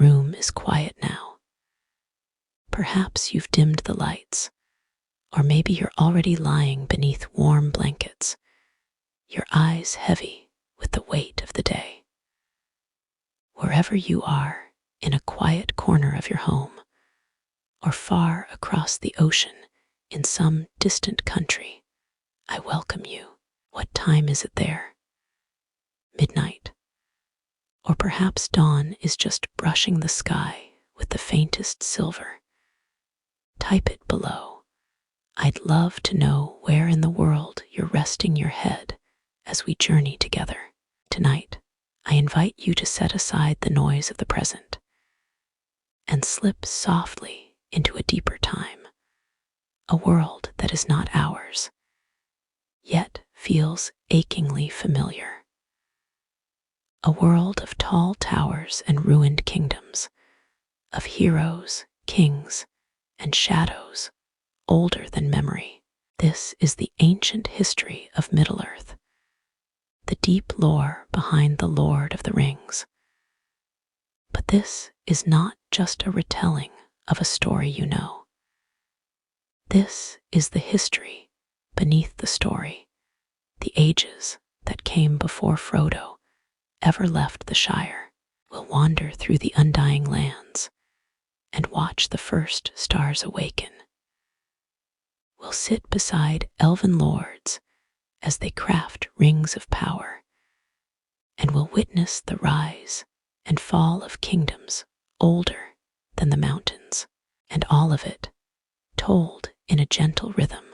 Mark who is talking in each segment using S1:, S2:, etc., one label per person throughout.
S1: room is quiet now. Perhaps you've dimmed the lights, or maybe you're already lying beneath warm blankets, your eyes heavy with the weight of the day. Wherever you are, in a quiet corner of your home, or far across the ocean in some distant country, I welcome you. What time is it there? Midnight. Or perhaps dawn is just brushing the sky with the faintest silver. Type it below. I'd love to know where in the world you're resting your head as we journey together. Tonight, I invite you to set aside the noise of the present and slip softly into a deeper time, a world that is not ours, yet feels achingly familiar. A world of tall towers and ruined kingdoms, of heroes, kings, and shadows older than memory. This is the ancient history of Middle-earth, the deep lore behind the Lord of the Rings. But this is not just a retelling of a story you know. This is the history beneath the story, the ages that came before Frodo ever left the Shire. We'll wander through the undying lands and watch the first stars awaken. We'll sit beside elven lords as they craft rings of power, and we'll witness the rise and fall of kingdoms older than the mountains, and all of it told in a gentle rhythm,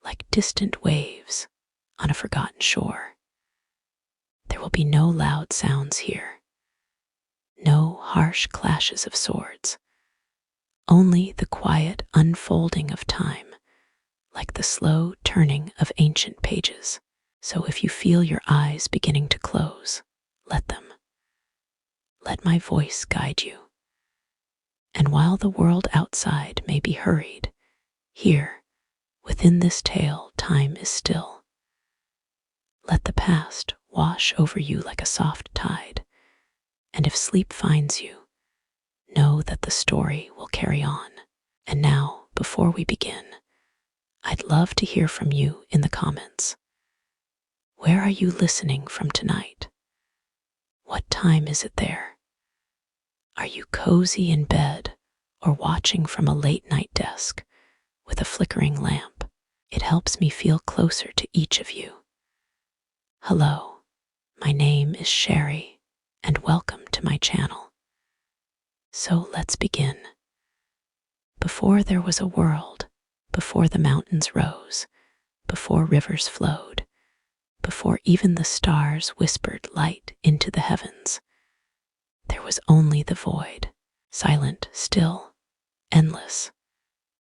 S1: like distant waves on a forgotten shore. There will be no loud sounds here, no harsh clashes of swords, only the quiet unfolding of time, like the slow turning of ancient pages. So if you feel your eyes beginning to close, let them. Let my voice guide you. And while the world outside may be hurried, here, within this tale, time is still. Let the past wash over you like a soft tide, and if sleep finds you, know that the story will carry on. And now, before we begin, I'd love to hear from you in the comments. Where are you listening from tonight? What time is it there? Are you cozy in bed or watching from a late-night desk with a flickering lamp? It helps me feel closer to each of you. Hello, my name is Sherry, and welcome to my channel. So let's begin. Before there was a world, before the mountains rose, before rivers flowed, before even the stars whispered light into the heavens, there was only the void, silent, still, endless,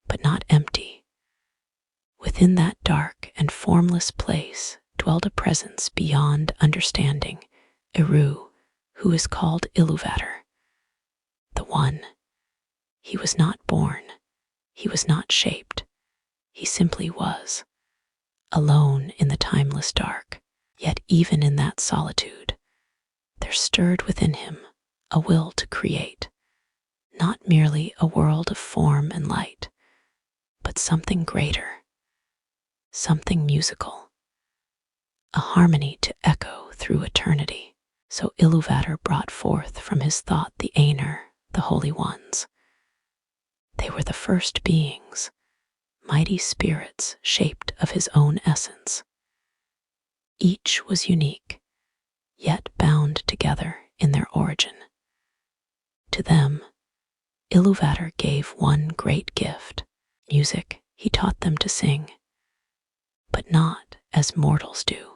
S1: but not empty. Within that dark and formless place dwelled a presence beyond understanding, Eru, who is called Iluvatar. The One. He was not born, he was not shaped, he simply was, alone in the timeless dark. Yet even in that solitude, there stirred within him a will to create, not merely a world of form and light, but something greater, something musical, a harmony to echo through eternity. So Iluvatar brought forth from his thought the Ainur, the Holy Ones. They were the first beings, mighty spirits shaped of his own essence. Each was unique, yet bound together in their origin. To them, Iluvatar gave one great gift, music. He taught them to sing, but not as mortals do.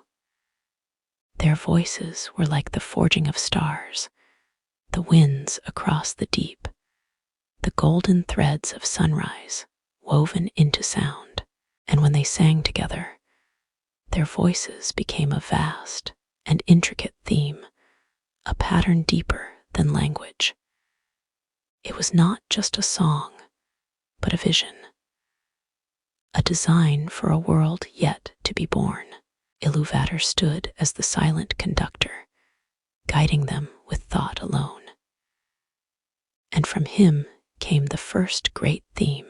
S1: Their voices were like the forging of stars, the winds across the deep, the golden threads of sunrise woven into sound. And when they sang together, their voices became a vast and intricate theme, a pattern deeper than language. It was not just a song, but a vision, a design for a world yet to be born. Iluvatar stood as the silent conductor, guiding them with thought alone. from him came the first great theme,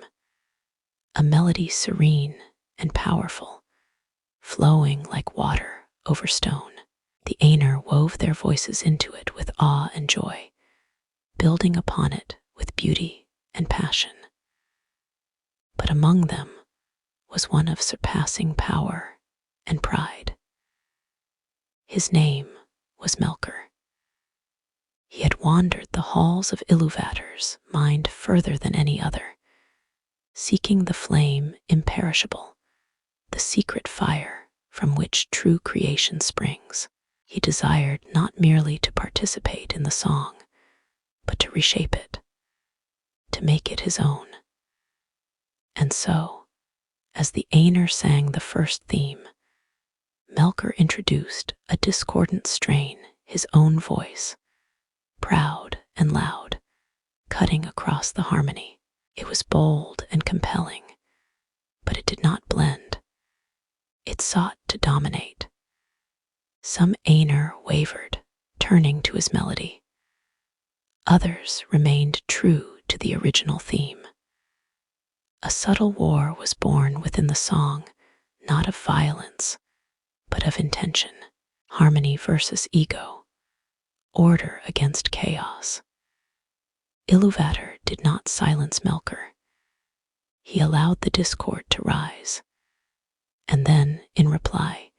S1: a melody serene and powerful, flowing like water over stone. The Ainur wove their voices into it with awe and joy, building upon it with beauty and passion. But among them was one of surpassing power and pride. His name was Melkor. He had wandered the halls of Iluvatar's mind further than any other, seeking the flame imperishable, the secret fire from which true creation springs. He desired not merely to participate in the song, but to reshape it, to make it his own. And so, as the Ainur sang the first theme, Melkor introduced a discordant strain, his own voice, proud and loud, cutting across the harmony. It was bold and compelling, but it did not blend. It sought to dominate. Some Ainur wavered, turning to his melody. Others remained true to the original theme. A subtle war was born within the song, not of violence, but of intention. Harmony versus ego, order against chaos. Iluvatar did not silence Melkor. He allowed the discord to rise. And then, in reply,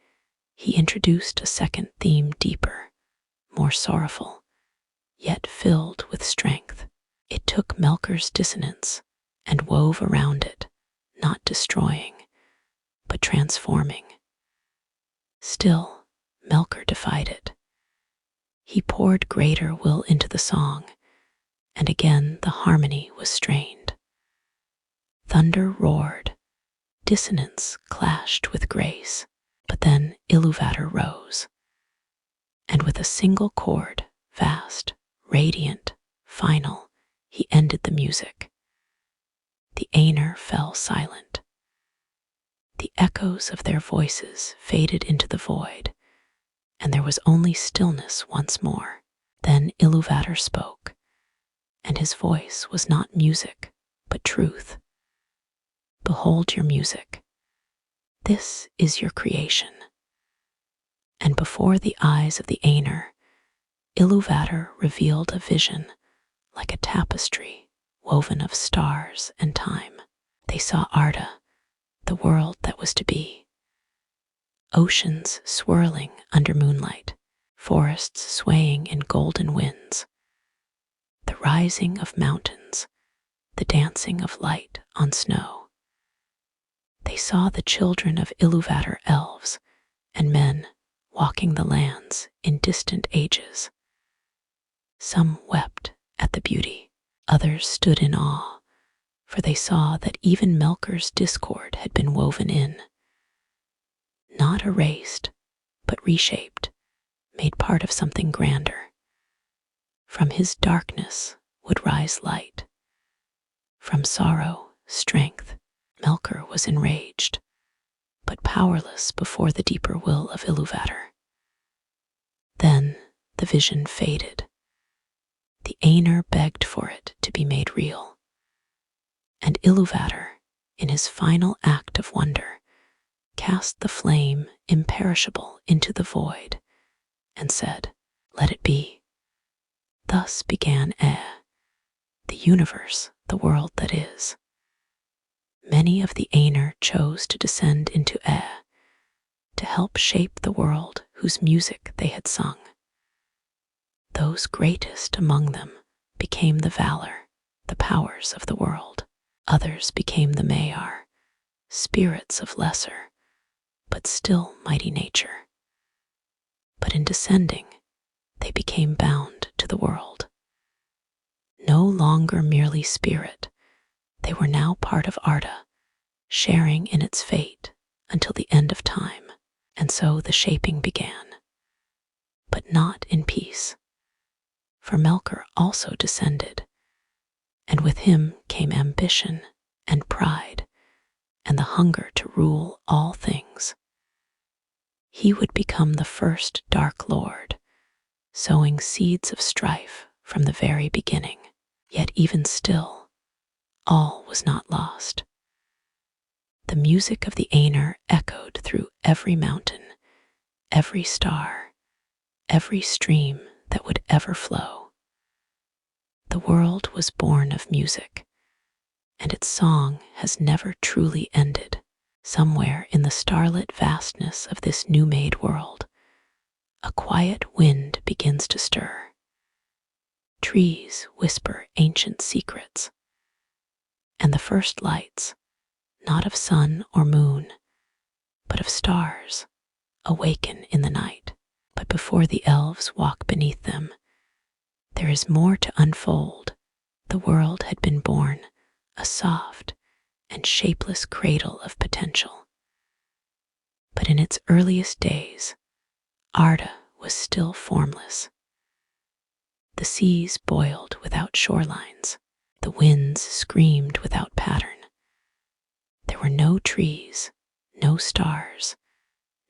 S1: he introduced a second theme deeper, more sorrowful, yet filled with strength. It took Melkor's dissonance and wove around it, not destroying, but transforming. Still, Melkor defied it. He poured greater will into the song, and again the harmony was strained. Thunder roared, dissonance clashed with grace, but then Iluvatar rose, and with a single chord, vast, radiant, final, he ended the music. The Ainur fell silent. The echoes of their voices faded into the void, and there was only stillness once more. Then Iluvatar spoke, and his voice was not music, but truth. Behold your music. This is your creation. And before the eyes of the Ainur, Iluvatar revealed a vision like a tapestry woven of stars and time. They saw Arda, the world that was to be. Oceans swirling under moonlight, forests swaying in golden winds, the rising of mountains, the dancing of light on snow. They saw the children of Iluvatar elves and men walking the lands in distant ages. Some wept at the beauty, others stood in awe, for they saw that even Melkor's discord had been woven in, not erased, but reshaped, made part of something grander. From his darkness would rise light. From sorrow, strength. Melkor was enraged, but powerless before the deeper will of Iluvatar. Then the vision faded. The Ainur begged for it to be made real. And Iluvatar, in his final act of wonder, cast the flame imperishable into the void and said, "Let it be." Thus began the universe, the world that is. Many of the Ainur chose to descend into to help shape the world whose music they had sung. Those greatest among them became the valor, the powers of the world. Others became the Maiar, spirits of lesser, but still mighty nature. But in descending, they became bound to the world. No longer merely spirit, they were now part of Arda, sharing in its fate until the end of time, and so the shaping began. But not in peace, for Melkor also descended, and with him came ambition and pride and the hunger to rule all things. He would become the first Dark Lord, sowing seeds of strife from the very beginning. Yet even still, all was not lost. The music of the Ainur echoed through every mountain, every star, every stream that would ever flow. The world was born of music, and its song has never truly ended. Somewhere in the starlit vastness of this new-made world, a quiet wind begins to stir. Trees whisper ancient secrets, and the first lights, not of sun or moon, but of stars, awaken in the night. But before the elves walk beneath them, there is more to unfold. The world had been born, a soft and shapeless cradle of potential. But in its earliest days, Arda was still formless. The seas boiled without shorelines. The winds screamed without pattern. There were no trees, no stars,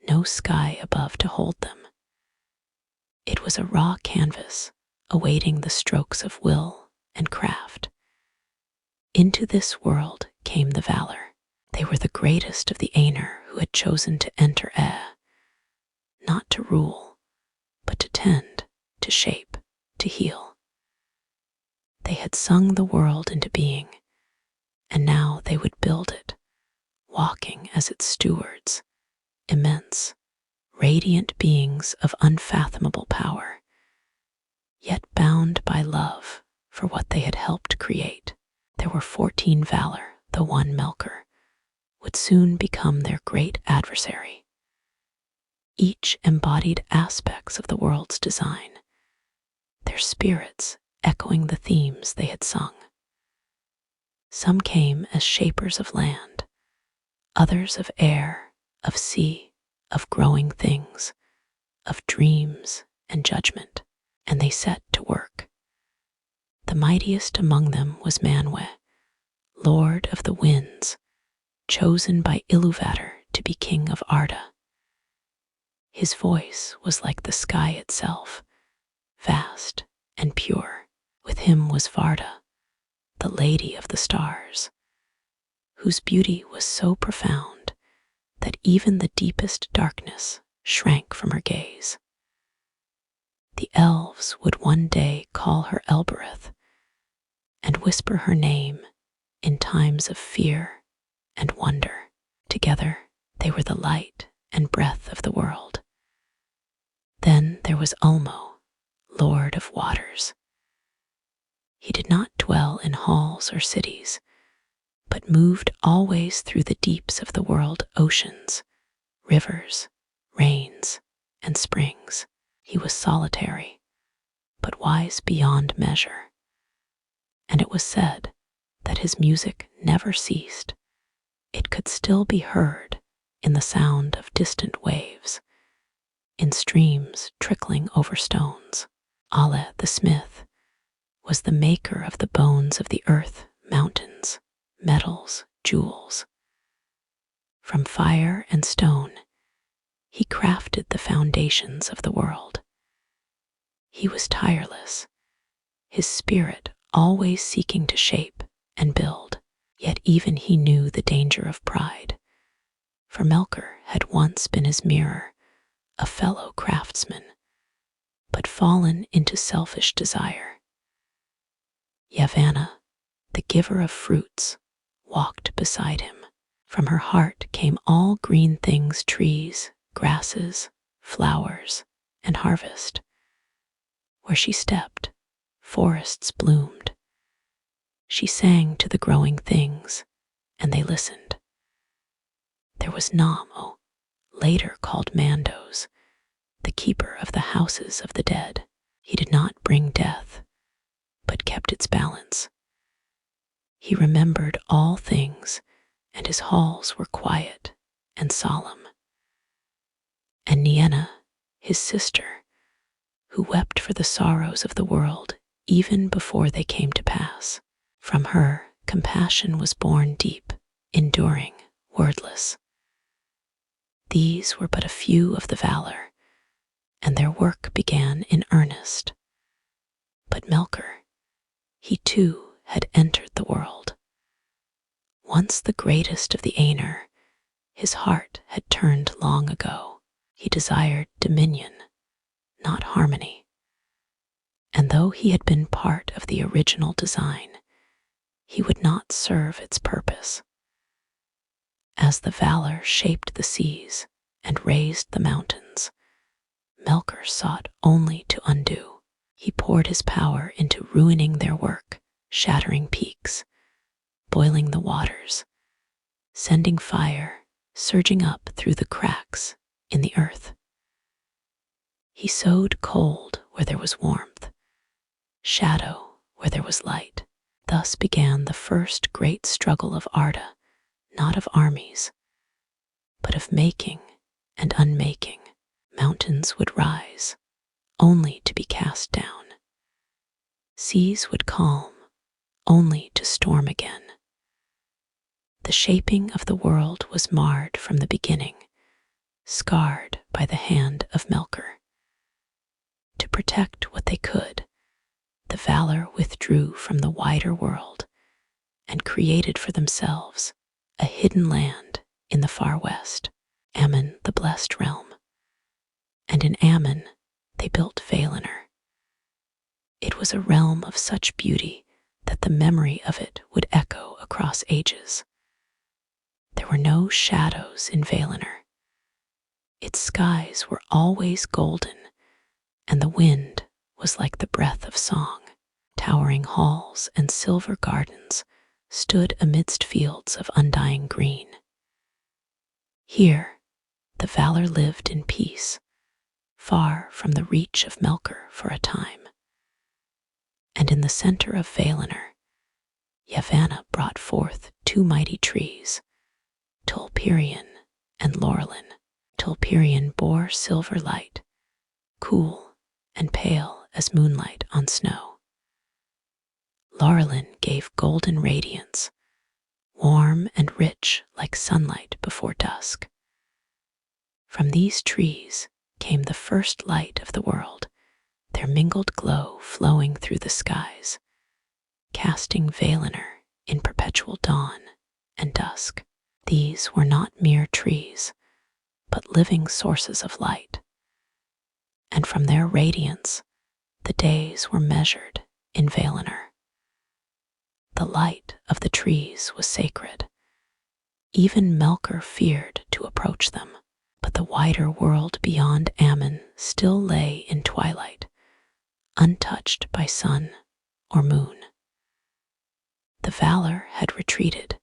S1: no sky above to hold them. It was a raw canvas, awaiting the strokes of will and craft. Into this world came the Valor. They were the greatest of the Ainur who had chosen to enter not to rule, but to tend, to shape, to heal. They had sung the world into being, and now they would build it, walking as its stewards, immense, radiant beings of unfathomable power, yet bound by love for what they had helped create. There were 14 Valor, the one Melkor would soon become their great adversary. Each embodied aspects of the world's design, their spirits echoing the themes they had sung. Some came as shapers of land, others of air, of sea, of growing things, of dreams and judgment, and they set to work. The mightiest among them was Manwe, Lord of the Winds, chosen by Iluvatar to be king of Arda. His voice was like the sky itself, vast and pure. With him was Varda, the Lady of the Stars, whose beauty was so profound that even the deepest darkness shrank from her gaze. The elves would one day call her Elbereth and whisper her name in times of fear and wonder. Together, they were the light and breath of the world. Then there was Ulmo, Lord of Waters. He did not dwell in halls or cities, but moved always through the deeps of the world, oceans, rivers, rains, and springs. He was solitary, but wise beyond measure. And it was said that his music never ceased. It could still be heard in the sound of distant waves, in streams trickling over stones. Ale the smith was the maker of the bones of the earth, mountains, metals, jewels. From fire and stone, he crafted the foundations of the world. He was tireless, his spirit always seeking to shape and build, yet even he knew the danger of pride. For Melkor had once been his mirror, a fellow craftsman, but fallen into selfish desire. Yavanna, the giver of fruits, walked beside him. From her heart came all green things, trees, grasses, flowers, and harvest. Where she stepped, forests bloomed. She sang to the growing things, and they listened. There was Namo, later called Mandos, the keeper of the houses of the dead. He did not bring death, but kept its balance. He remembered all things, and his halls were quiet and solemn. And Nienna, his sister, who wept for the sorrows of the world even before they came to pass. From her, compassion was born deep, enduring, wordless. These were but a few of the Valor, and their work began in earnest. But Melkor, He too had entered the world. Once the greatest of the Ainur, his heart had turned long ago. He desired dominion, not harmony. And though he had been part of the original design, he would not serve its purpose. As the Valor shaped the seas and raised the mountains, Melkor sought only to undo. He poured his power into ruining their work, shattering peaks, boiling the waters, sending fire surging up through the cracks in the earth. He sowed cold where there was warmth, shadow where there was light. Thus began the first great struggle of Arda, not of armies, but of making and unmaking. Mountains would rise, only to be cast down. Seas would calm, only to storm again. The shaping of the world was marred from the beginning, scarred by the hand of Melkor. To protect what they could, the Valor withdrew from the wider world and created for themselves a hidden land in the far west, Ammon, the Blessed Realm. And in Ammon they built Valinor. It was a realm of such beauty that the memory of it would echo across ages. There were no shadows in Valinor. Its skies were always golden, and the wind was like the breath of song. Towering halls and silver gardens stood amidst fields of undying green. Here, the Valor lived in peace, far from the reach of Melkor for a time. And in the center of Valinor, Yavanna brought forth two mighty trees, Tolpirion and Laurelin. Tolpirion bore silver light, cool and pale as moonlight on snow. Laurelin gave golden radiance, warm and rich like sunlight before dusk. From these trees came the first light of the world, their mingled glow flowing through the skies, casting Valinor in perpetual dawn and dusk. These were not mere trees, but living sources of light. And from their radiance, the days were measured in Valinor. The light of the trees was sacred. Even Melkor feared to approach them, but the wider world beyond Ammon still lay in twilight, untouched by sun or moon. The Valor had retreated,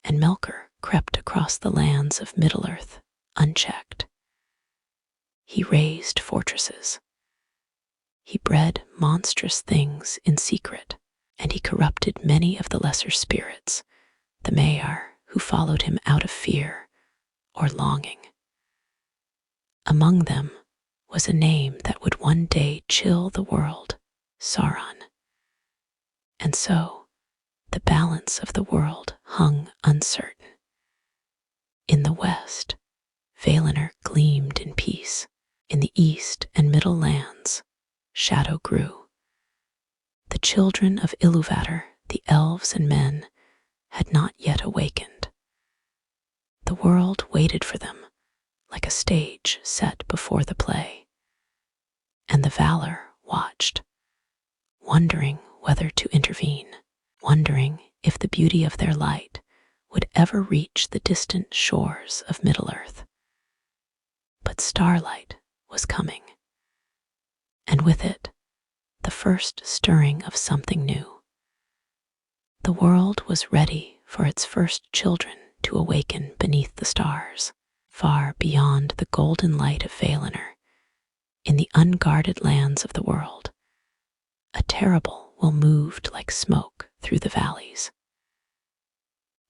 S1: and Melkor crept across the lands of Middle-earth unchecked. He raised fortresses. He bred monstrous things in secret, and he corrupted many of the lesser spirits, the Maiar, who followed him out of fear or longing. Among them was a name that would one day chill the world, Sauron. And so, the balance of the world hung uncertain. In the west, Valinor gleamed in peace. In the east and middle lands, shadow grew. The children of Iluvatar, the elves and men, had not yet awakened. The world waited for them, like a stage set before the play. And the Valor watched, wondering whether to intervene, wondering if the beauty of their light would ever reach the distant shores of Middle-earth. But starlight was coming, and with it, the first stirring of something new. The world was ready for its first children to awaken beneath the stars, far beyond the golden light of Valinor. In the unguarded lands of the world, a terrible will moved like smoke through the valleys.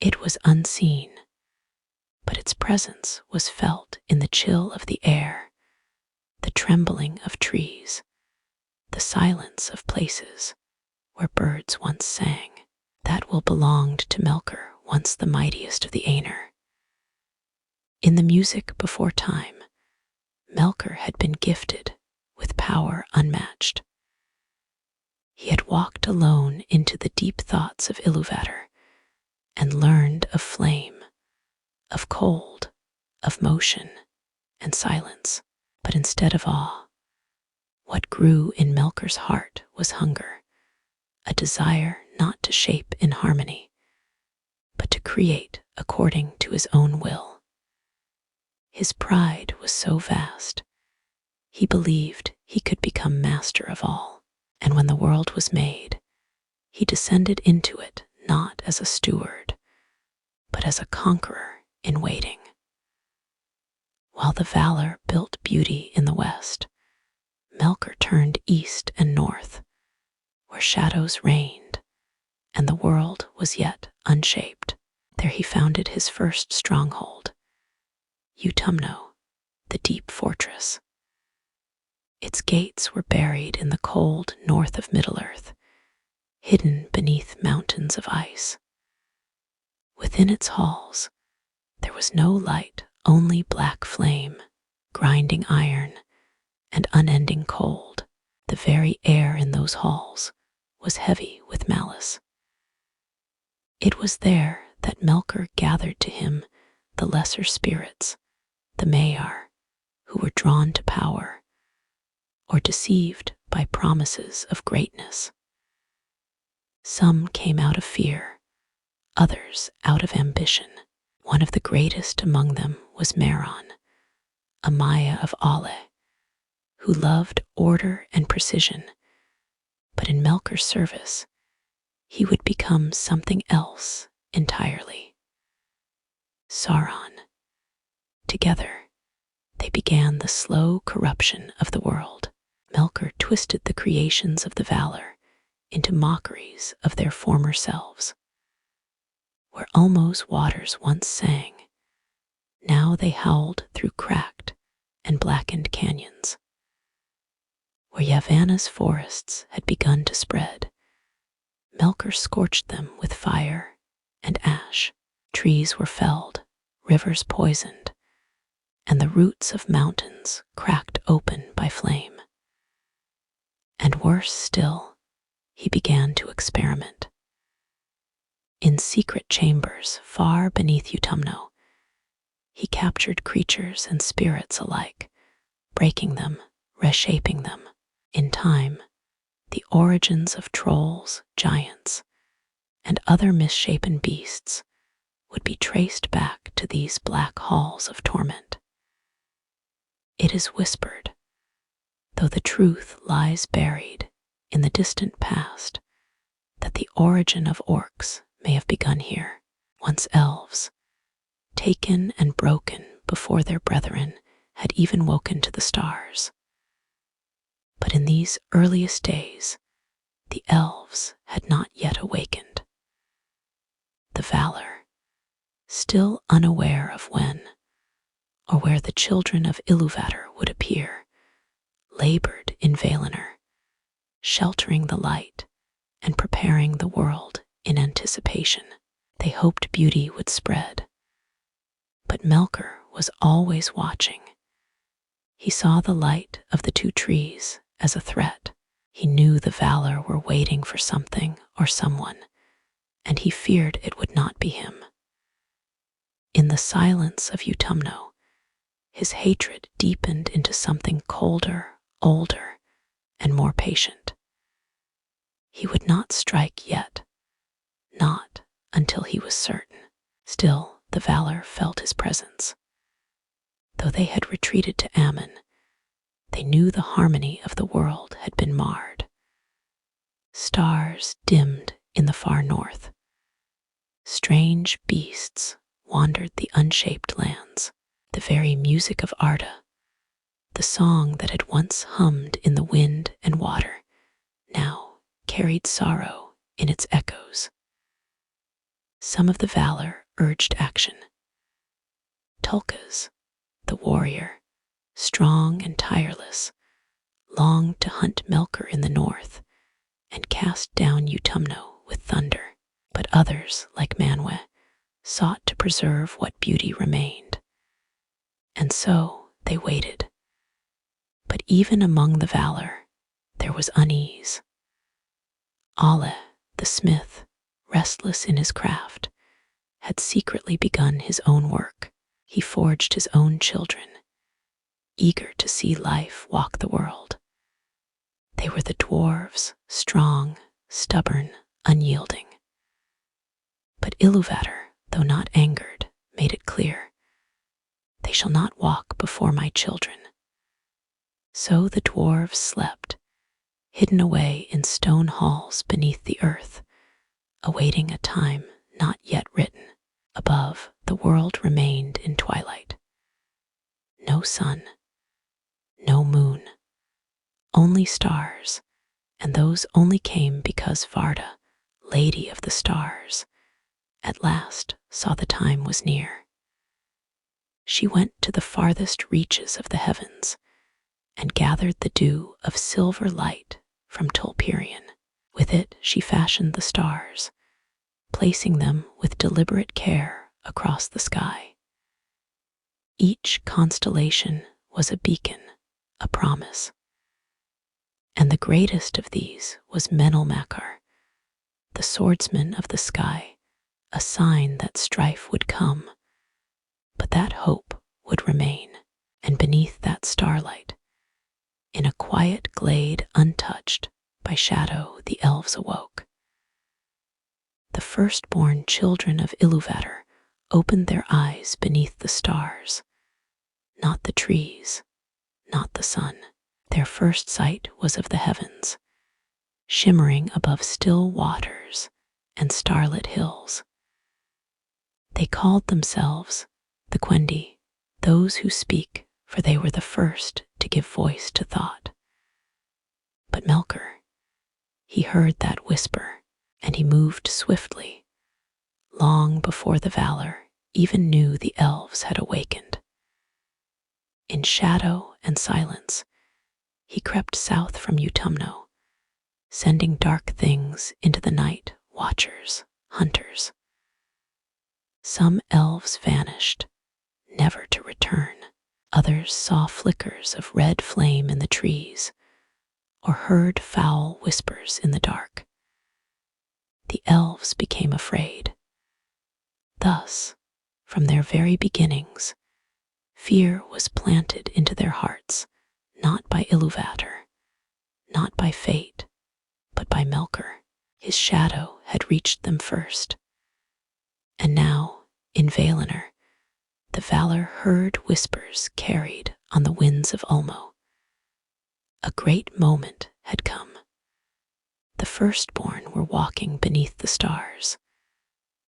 S1: It was unseen, but its presence was felt in the chill of the air, the trembling of trees, the silence of places where birds once sang. That will belonged to Melkor, once the mightiest of the Ainur. In the music before time, Melkor had been gifted with power unmatched. He had walked alone into the deep thoughts of Iluvatar and learned of flame, of cold, of motion, and silence. But instead of awe, what grew in Melkor's heart was hunger, a desire not to shape in harmony, but to create according to his own will. His pride was so vast, he believed he could become master of all, and when the world was made, he descended into it not as a steward, but as a conqueror in waiting. While the Valar built beauty in the west, Melkor turned east and north, where shadows reigned, and the world was yet unshaped. There he founded his first stronghold, Utumno, the deep fortress. Its gates were buried in the cold north of Middle-earth, hidden beneath mountains of ice. Within its halls, there was no light, only black flame, grinding iron, and unending cold. The very air in those halls was heavy with malice. It was there that Melkor gathered to him the lesser spirits, the Maiar, who were drawn to power, or deceived by promises of greatness. Some came out of fear, others out of ambition. One of the greatest among them was Mairon, a Maya of Ale, who loved order and precision, but in Melkor's service, he would become something else entirely. Sauron. Together, they began the slow corruption of the world. Melkor twisted the creations of the Valar into mockeries of their former selves. Where Ulmo's waters once sang, now they howled through cracked and blackened canyons. Where Yavanna's forests had begun to spread, Melkor scorched them with fire and ash. Trees were felled, rivers poisoned, and the roots of mountains cracked open by flame. And worse still, he began to experiment. In secret chambers far beneath Utumno, he captured creatures and spirits alike, breaking them, reshaping them. In time, the origins of trolls, giants, and other misshapen beasts would be traced back to these black halls of torment. It is whispered, though the truth lies buried in the distant past, that the origin of orcs may have begun here, once elves, taken and broken before their brethren had even woken to the stars. But in these earliest days, the elves had not yet awakened. The Valar, still unaware of when or where the children of Iluvatar would appear, labored in Valinor, sheltering the light and preparing the world in anticipation. They hoped beauty would spread. But Melkor was always watching. He saw the light of the two trees as a threat. He knew the Valar were waiting for something or someone, and he feared it would not be him. In the silence of Utumno, his hatred deepened into something colder, older, and more patient. He would not strike yet, not until he was certain. Still, the Valar felt his presence. Though they had retreated to Ammon, they knew the harmony of the world had been marred. Stars dimmed in the far north. Strange beasts wandered the unshaped lands. The very music of Arda, the song that had once hummed in the wind and water, now carried sorrow in its echoes. Some of the Valar urged action. Tulkas, the warrior, strong and tireless, longed to hunt Melkor in the north and cast down Utumno with thunder. But others, like Manwë, sought to preserve what beauty remained. And so they waited. But even among the Valar, there was unease. Ale, the smith, restless in his craft, had secretly begun his own work. He forged his own children, eager to see life walk the world. They were the dwarves, strong, stubborn, unyielding. But Iluvatar, though not angered, made it clear, "They shall not walk before my children." So the dwarves slept, hidden away in stone halls beneath the earth, awaiting a time not yet written. Above, the world remained in twilight. No sun, no moon, only stars, and those only came because Varda, Lady of the Stars, at last saw the time was near. She went to the farthest reaches of the heavens and gathered the dew of silver light from Tolkien. With it she fashioned the stars, placing them with deliberate care across the sky. Each constellation was a beacon, a promise. And the greatest of these was Menelmacar, the swordsman of the sky, a sign that strife would come, but that hope would remain. And beneath that starlight, in a quiet glade untouched by shadow, the elves awoke. The firstborn children of Iluvatar opened their eyes beneath the stars, not the trees, not the sun. Their first sight was of the heavens, shimmering above still waters and starlit hills. They called themselves the Quendi, those who speak, for they were the first to give voice to thought. But Melkor, he heard that whisper, and he moved swiftly, long before the valor even knew the elves had awakened. In shadow and silence, he crept south from Utumno, sending dark things into the night, watchers, hunters. Some elves vanished, never to return. Others saw flickers of red flame in the trees, or heard foul whispers in the dark. The elves became afraid. Thus, from their very beginnings, fear was planted into their hearts, not by Iluvatar, not by fate, but by Melkor. His shadow had reached them first. And now, in Valinor, the Valor heard whispers carried on the winds of Ulmo. A great moment had come. The firstborn were walking beneath the stars,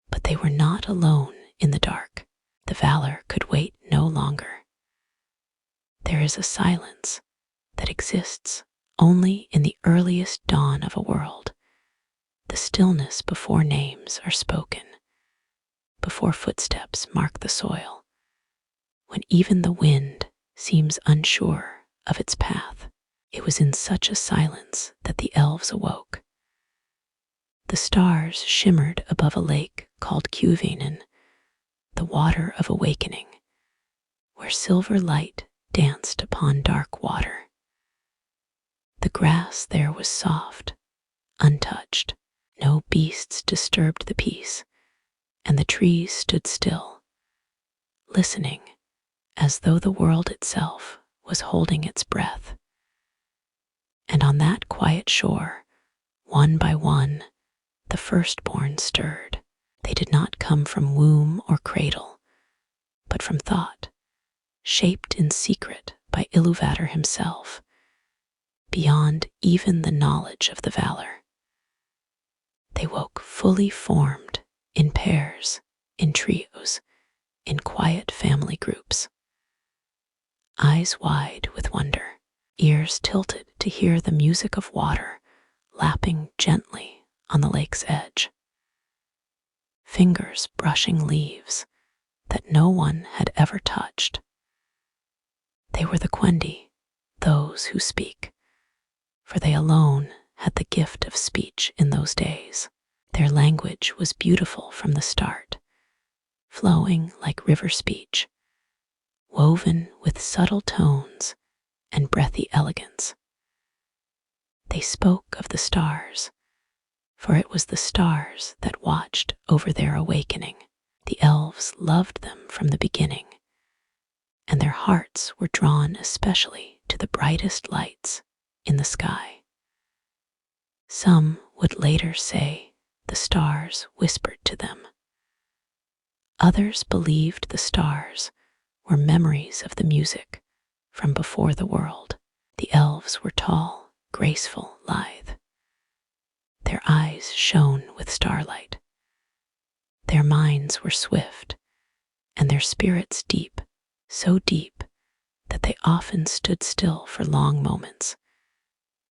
S1: but they were not alone in the dark. The Valor could wait no longer. There is a silence that exists only in the earliest dawn of a world, the stillness before names are spoken, before footsteps mark the soil, when even the wind seems unsure of its path. It was in such a silence that the elves awoke. The stars shimmered above a lake called Cuvenen, the water of awakening, where silver light danced upon dark water. The grass there was soft, untouched. No beasts disturbed the peace, and the trees stood still, listening as though the world itself was holding its breath. And on that quiet shore, one by one, the firstborn stirred. They did not come from womb or cradle, but from thought, shaped in secret by Iluvatar himself, beyond even the knowledge of the Valor. They woke fully formed, in pairs, in trios, in quiet family groups. Eyes wide with wonder, ears tilted to hear the music of water lapping gently on the lake's edge. Fingers brushing leaves that no one had ever touched. They were the Quendi, those who speak, for they alone had the gift of speech in those days. Their language was beautiful from the start, flowing like river speech, woven with subtle tones and breathy elegance. They spoke of the stars, for it was the stars that watched over their awakening. The elves loved them from the beginning, and their hearts were drawn especially to the brightest lights in the sky. Some would later say the stars whispered to them. Others believed the stars were memories of the music from before the world. The elves were tall, graceful, lithe. Their eyes shone with starlight. Their minds were swift, and their spirits deep, so deep that they often stood still for long moments,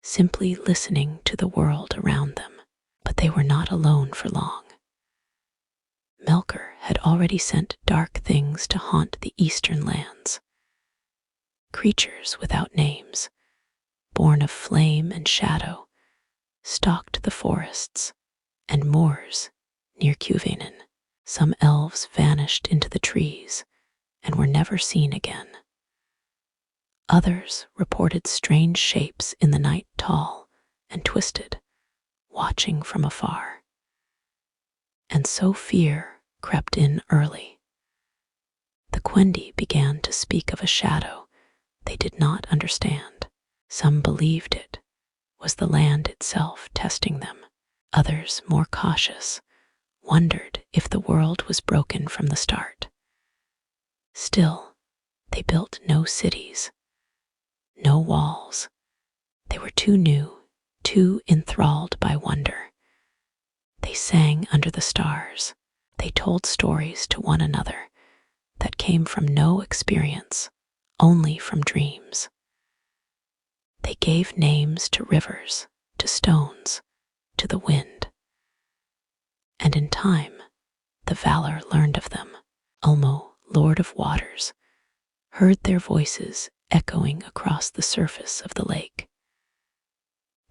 S1: simply listening to the world around them. But they were not alone for long. Melkor had already sent dark things to haunt the eastern lands. Creatures without names, born of flame and shadow, stalked the forests and moors near Cuvanen. Some elves vanished into the trees and were never seen again. Others reported strange shapes in the night, tall and twisted, watching from afar. And so fear crept in early. The Quendi began to speak of a shadow they did not understand. Some believed it was the land itself testing them. Others, more cautious, wondered if the world was broken from the start. Still, they built no cities, no walls. They were too new, too enthralled by wonder. They sang under the stars. They told stories to one another that came from no experience, only from dreams. They gave names to rivers, to stones, to the wind. And in time, the Valar learned of them. Ulmo, Lord of Waters, heard their voices echoing across the surface of the lake.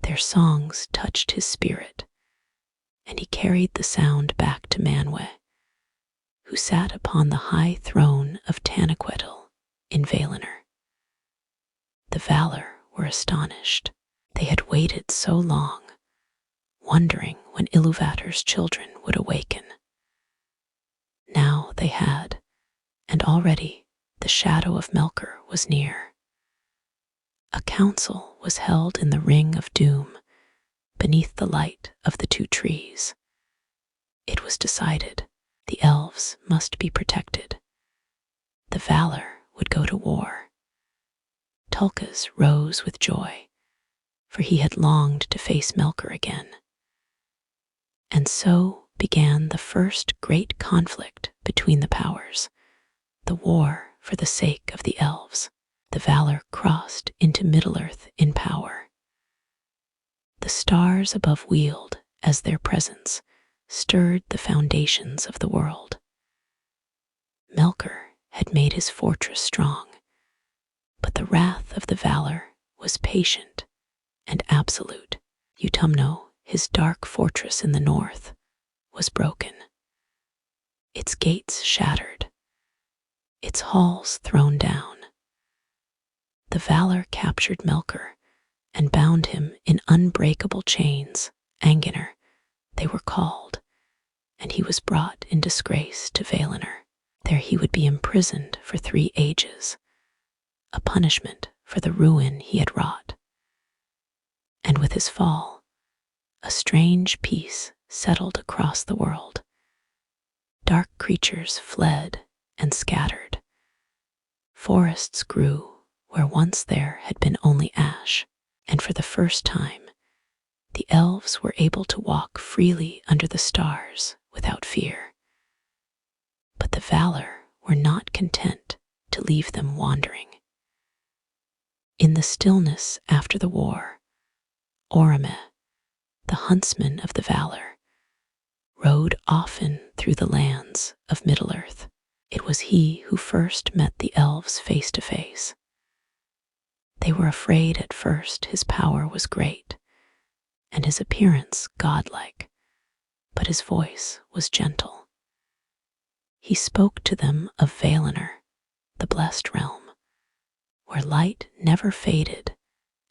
S1: Their songs touched his spirit, and he carried the sound back to Manwë, who sat upon the high throne of Tanaquetil in Valinor. The Valar were astonished. They had waited so long, wondering when Iluvatar's children would awaken. Now they had, and already the shadow of Melkor was near. A council was held in the Ring of Doom, beneath the light of the two trees. It was decided the elves must be protected. The Valar would go to war. Tulkas rose with joy, for he had longed to face Melkor again. And so began the first great conflict between the powers, the war for the sake of the elves. The Valar crossed into Middle-earth in power. The stars above wheeled as their presence stirred the foundations of the world. Melkor had made his fortress strong, but the wrath of the Valar was patient and absolute. Utumno, his dark fortress in the north, was broken. Its gates shattered, its halls thrown down. The Valar captured Melkor and bound him in unbreakable chains. Anginor, they were called, and he was brought in disgrace to Valinor. There he would be imprisoned for 3 ages, a punishment for the ruin he had wrought. And with his fall, a strange peace settled across the world. Dark creatures fled and scattered. Forests grew where once there had been only ash, and for the first time, the elves were able to walk freely under the stars without fear. But the Valar were not content to leave them wandering. In the stillness after the war, Orome, the huntsman of the Valar, rode often through the lands of Middle-earth. It was he who first met the elves face to face. They were afraid at first. His power was great, and his appearance godlike, but his voice was gentle. He spoke to them of Valinor, the blessed realm, where light never faded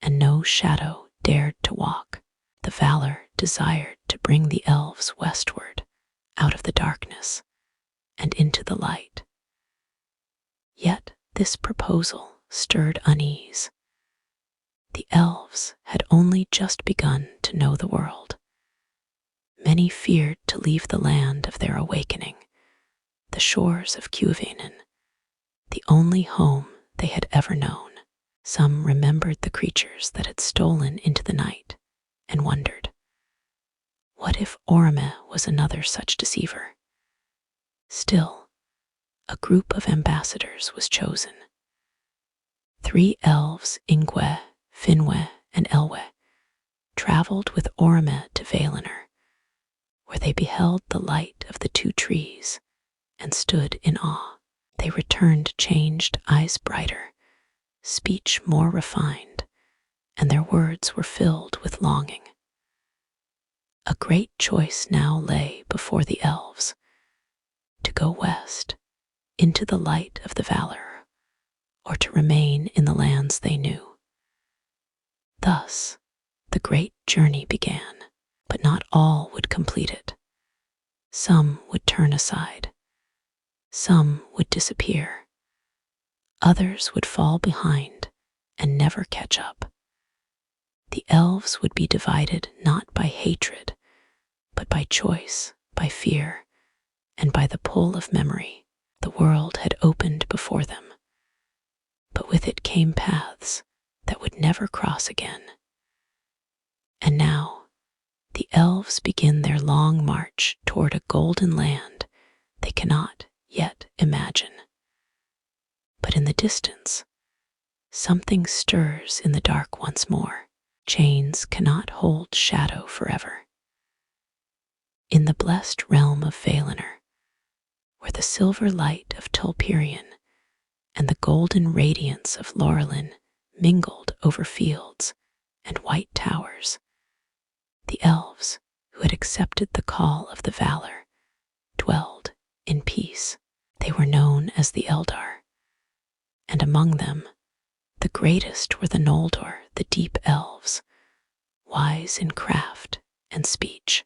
S1: and no shadow dared to walk. The Valar desired to bring the elves westward, out of the darkness, and into the light. Yet this proposal stirred unease. The elves had only just begun to know the world. Many feared to leave the land of their awakening, the shores of Cuvanen, the only home they had ever known. Some remembered the creatures that had stolen into the night and wondered, what if Orome was another such deceiver? Still, a group of ambassadors was chosen. 3 elves, Ingwe, Finwe, and Elwe, traveled with Orome to Valinor, where they beheld the light of the 2 trees and stood in awe. They returned changed, eyes brighter, speech more refined, and their words were filled with longing. A great choice now lay before the elves, to go west, into the light of the Valar, or to remain in the lands they knew. Thus, the great journey began, but not all would complete it. Some would turn aside, some would disappear, others would fall behind and never catch up. The elves would be divided not by hatred, but by choice, by fear, and by the pull of memory. The world had opened before them, but with it came paths that would never cross again. And now, the elves begin their long march toward a golden land they cannot yet imagine. But in the distance, something stirs in the dark once more. Chains cannot hold shadow forever. In the blessed realm of Valinor, where the silver light of Tolkien and the golden radiance of Laurelin mingled over fields and white towers, the elves who had accepted the call of the Valar dwelled in peace. They were known as the Eldar, and among them, the greatest were the Noldor, the deep elves, wise in craft and speech.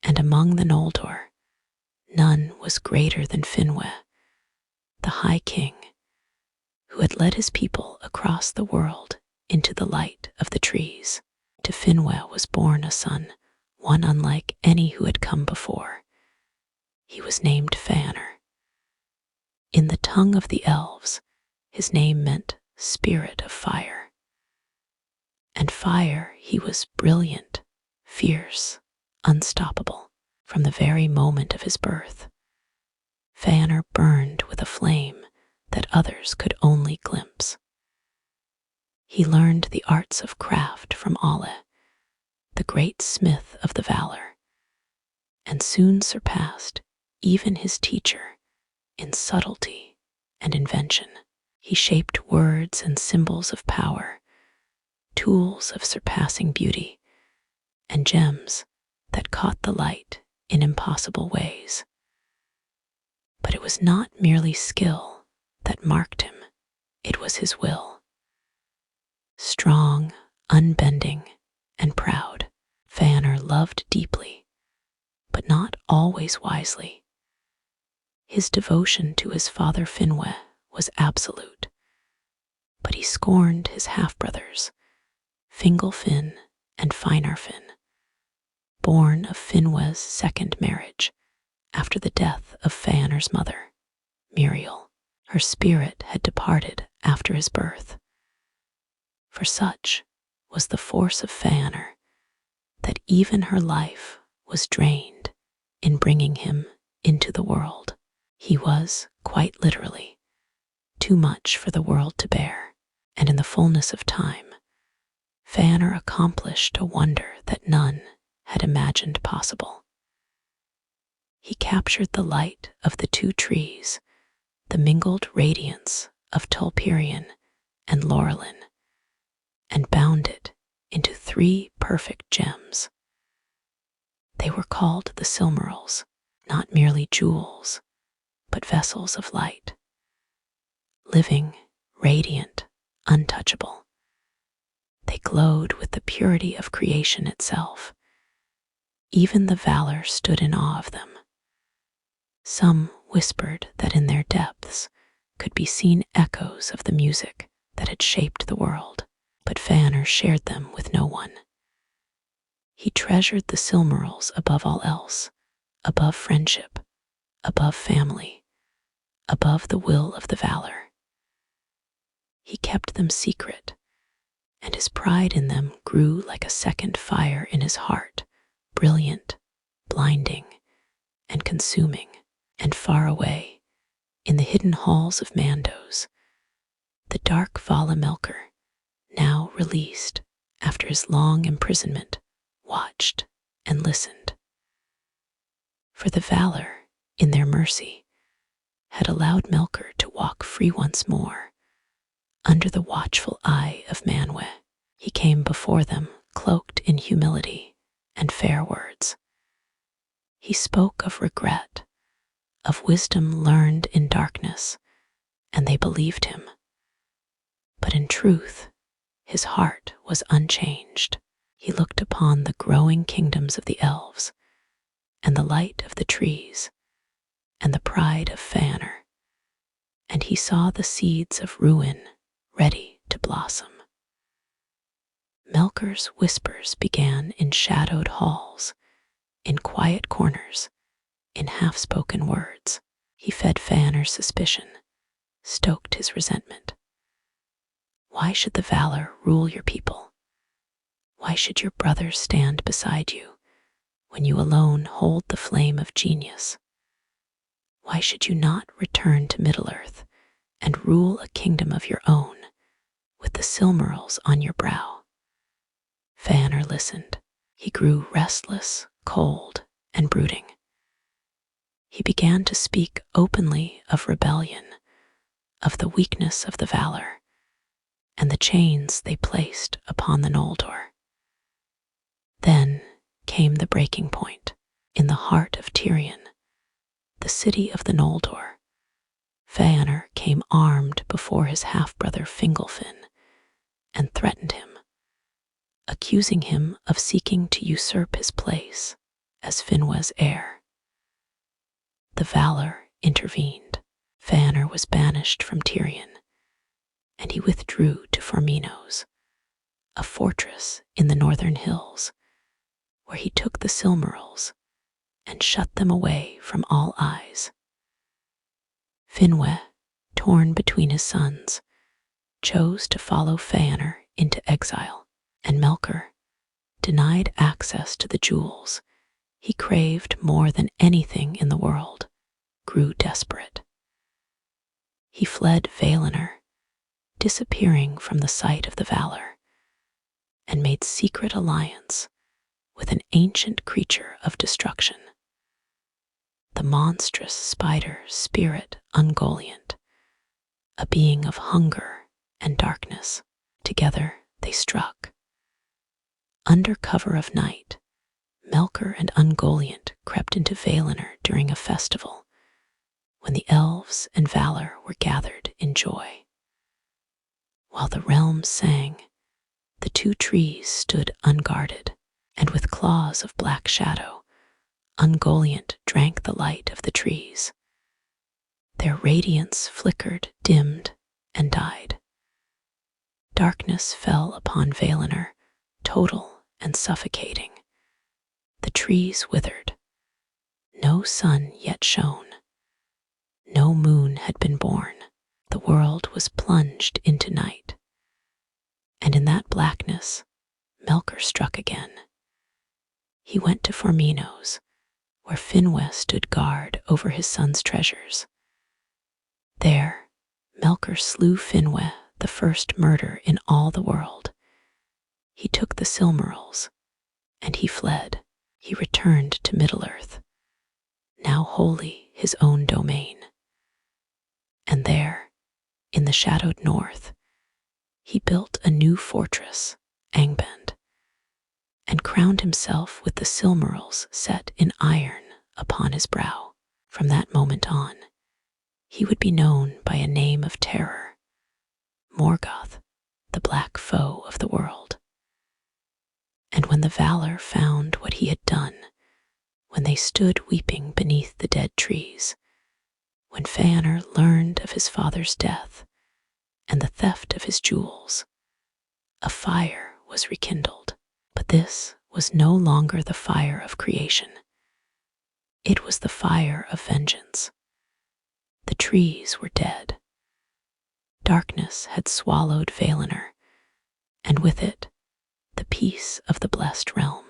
S1: And among the Noldor, none was greater than Finwe, the High King, who had led his people across the world into the light of the trees. To Finwe was born a son, one unlike any who had come before. He was named Fëanor. In the tongue of the elves, his name meant spirit of fire. And fire, he was brilliant, fierce, unstoppable. From the very moment of his birth, Fëanor burned with a flame that others could only glimpse. He learned the arts of craft from Alle, the great smith of the Valar, and soon surpassed even his teacher in subtlety and invention. He shaped words and symbols of power, tools of surpassing beauty, and gems that caught the light in impossible ways. But it was not merely skill that marked him, it was his will. Strong, unbending, and proud, Fëanor loved deeply, but not always wisely. His devotion to his father Finwe was absolute, but he scorned his half-brothers, Fingolfin and Finarfin, born of Finwe's second marriage after the death of Fëanor's mother, Miriel. Her spirit had departed after his birth. For such was the force of Fëanor that even her life was drained in bringing him into the world. He was, quite literally, too much for the world to bear, and in the fullness of time, Fëanor accomplished a wonder that none had imagined possible. He captured the light of the 2 trees, the mingled radiance of Tolkien and Laurelin, and bound it into 3 perfect gems. They were called the Silmarils, not merely jewels, but vessels of light, living, radiant, untouchable. They glowed with the purity of creation itself. Even the Valar stood in awe of them. Some whispered that in their depths could be seen echoes of the music that had shaped the world, but Ainur shared them with no one. He treasured the Silmarils above all else, above friendship, above family, above the will of the Valar. He kept them secret, and his pride in them grew like a second fire in his heart, brilliant, blinding, and consuming. And far away, in the hidden halls of Mandos, the dark Vala Melkur, now released after his long imprisonment, watched and listened. For the Valar, in their mercy, had allowed Melkur to walk free once more. Under the watchful eye of Manwë, he came before them cloaked in humility and fair words. He spoke of regret, of wisdom learned in darkness, and they believed him. But in truth, his heart was unchanged. He looked upon the growing kingdoms of the Elves, and the light of the trees, and the pride of Ainur, and he saw the seeds of ruin ready to blossom. Melkur's whispers began in shadowed halls, in quiet corners, in half-spoken words. He fed Ainur's suspicion, stoked his resentment. Why should the Valar rule your people? Why should your brothers stand beside you when you alone hold the flame of genius? Why should you not return to Middle-earth and rule a kingdom of your own with the Silmarils on your brow? Ainur listened. He grew restless, cold, and brooding. He began to speak openly of rebellion, of the weakness of the Valar, and the chains they placed upon the Noldor. Then came the breaking point. In the heart of Tirion, the city of the Noldor, Ainur came armed before his half-brother Fingolfin and threatened him, accusing him of seeking to usurp his place as Finwë's heir. The Valar intervened. Ainur was banished from Tirion, and he withdrew to Forminos, a fortress in the northern hills, where he took the Silmarils and shut them away from all eyes. Finwë, torn between his sons, chose to follow Ainur into exile, and Melkur, denied access to the jewels he craved more than anything in the world, grew desperate. He fled Valinor, disappearing from the sight of the Valar, and made secret alliance with an ancient creature of destruction, the monstrous spider spirit Ungoliant, a being of hunger and darkness. Together they struck. Under cover of night, Melkur and Ungoliant crept into Valinor during a festival, when the Elves and Valar were gathered in joy. While the realms sang, the two trees stood unguarded, and with claws of black shadow, Ungoliant drank the light of the trees. Their radiance flickered, dimmed, and died. Darkness fell upon Valinor, total and suffocating. The trees withered. No sun yet shone. No moon had been born. The world was plunged into night. And in that blackness, Melkur struck again. He went to Forminos, where Finwë stood guard over his son's treasures. There, Melkur slew Finwë, the first murder in all the world. He took the Silmarils, and he fled. He returned to Middle-earth, now wholly his own domain. And there, in the shadowed north, he built a new fortress, Angband, and crowned himself with the Silmarils set in iron upon his brow. From that moment on, he would be known by a name of terror, Morgoth, the black foe of the world. And when the Valor found what he had done, when they stood weeping beneath the dead trees, when Fëanor learned of his father's death and the theft of his jewels, a fire was rekindled. But this was no longer the fire of creation. It was the fire of vengeance. The trees were dead. Darkness had swallowed Valinor, and with it, the peace of the blessed realm.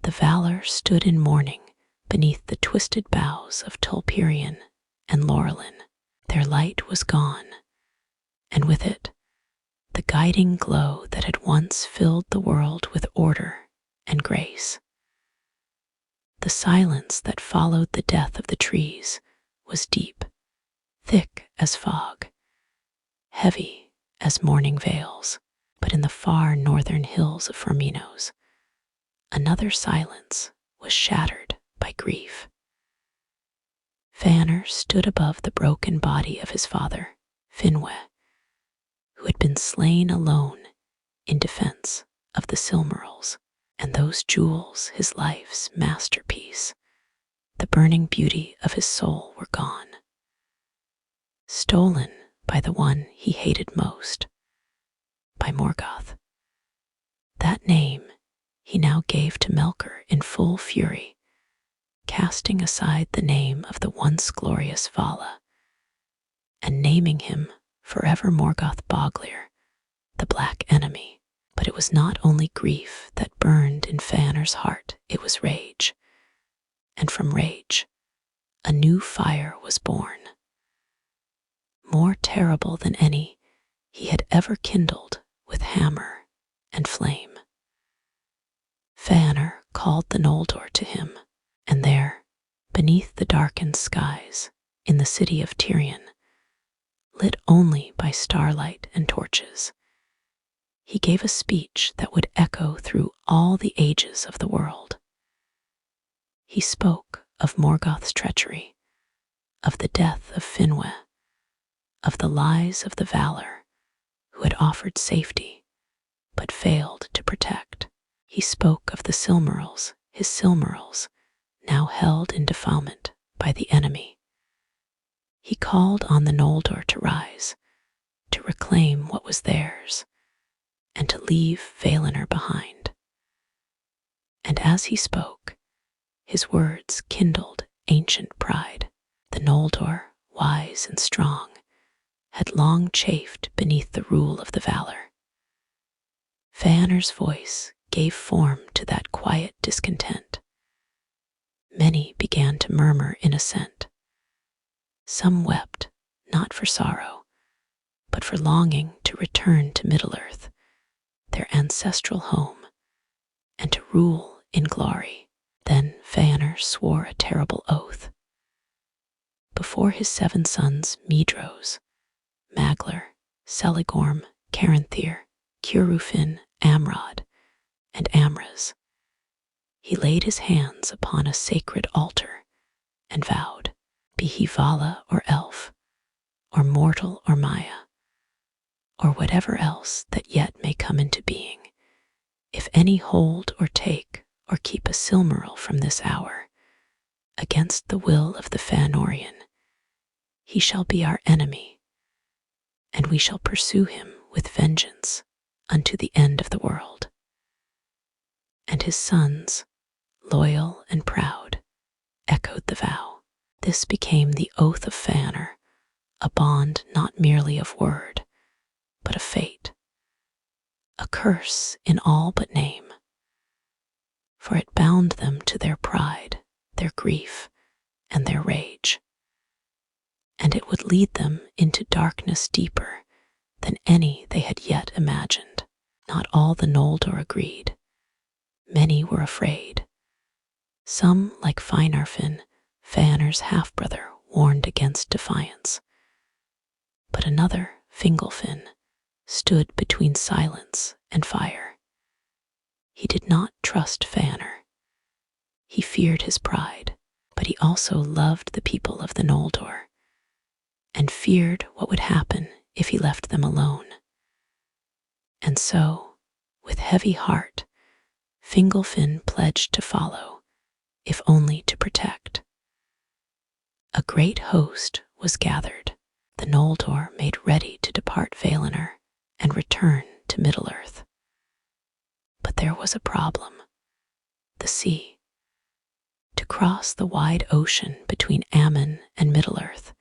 S1: The Valor stood in mourning beneath the twisted boughs of Tolkien and Laurelin. Their light was gone, and with it, the guiding glow that had once filled the world with order and grace. The silence that followed the death of the trees was deep, thick as fog, heavy as morning veils. But in the far northern hills of Ferminos, another silence was shattered by grief. Fëanor stood above the broken body of his father, Finwë, who had been slain alone in defense of the Silmarils, and those jewels, his life's masterpiece, the burning beauty of his soul, were gone, stolen by the one he hated most, by Morgoth. That name he now gave to Melkor in full fury, casting aside the name of the once glorious Vala, and naming him forever Morgoth Boglir, the Black Enemy. But it was not only grief that burned in Fëanor's heart, it was rage. And from rage, a new fire was born, more terrible than any he had ever kindled with hammer and flame. Fëanor called the Noldor to him, and there, beneath the darkened skies, in the city of Tirion, lit only by starlight and torches, he gave a speech that would echo through all the ages of the world. He spoke of Morgoth's treachery, of the death of Finwë, of the lies of the Valor, who had offered safety but failed to protect. He spoke of the Silmarils, his Silmarils, now held in defilement by the enemy. He called on the Noldor to rise, to reclaim what was theirs, and to leave Valinor behind. And as he spoke, his words kindled ancient pride. The Noldor, wise and strong, had long chafed beneath the rule of the Valor. Fëanor's voice gave form to that quiet discontent. Many began to murmur in assent. Some wept, not for sorrow, but for longing to return to Middle-earth, their ancestral home, and to rule in glory. Then Fëanor swore a terrible oath. Before his 7 sons, Medros, Maglar, Celigorm, Caranthir, Curufin, Amrod, and Amraz, he laid his hands upon a sacred altar and vowed, be he Vala or elf, or mortal or Maya, or whatever else that yet may come into being, if any hold or take or keep a Silmaril from this hour, against the will of the Fëanorian, he shall be our enemy, and we shall pursue him with vengeance unto the end of the world. And his sons, loyal and proud, echoed the vow. This became the oath of Fëanor, a bond not merely of word, but of fate, a curse in all but name, for it bound them to their pride, their grief, and their rage, and it would lead them into darkness deeper than any they had yet imagined. Not all the Noldor agreed. Many were afraid. Some, like Finarfin, Fëanor's half-brother, warned against defiance. But another, Fingolfin, stood between silence and fire. He did not trust Fëanor. He feared his pride, but he also loved the people of the Noldor, and feared what would happen if he left them alone. And so, With heavy heart, Fingolfin pledged to follow, if only to protect. A great host was gathered. The Noldor made ready to depart Valinor and return to Middle-earth. But there was a problem: the sea. To cross the wide ocean between Aman and Middle-earth,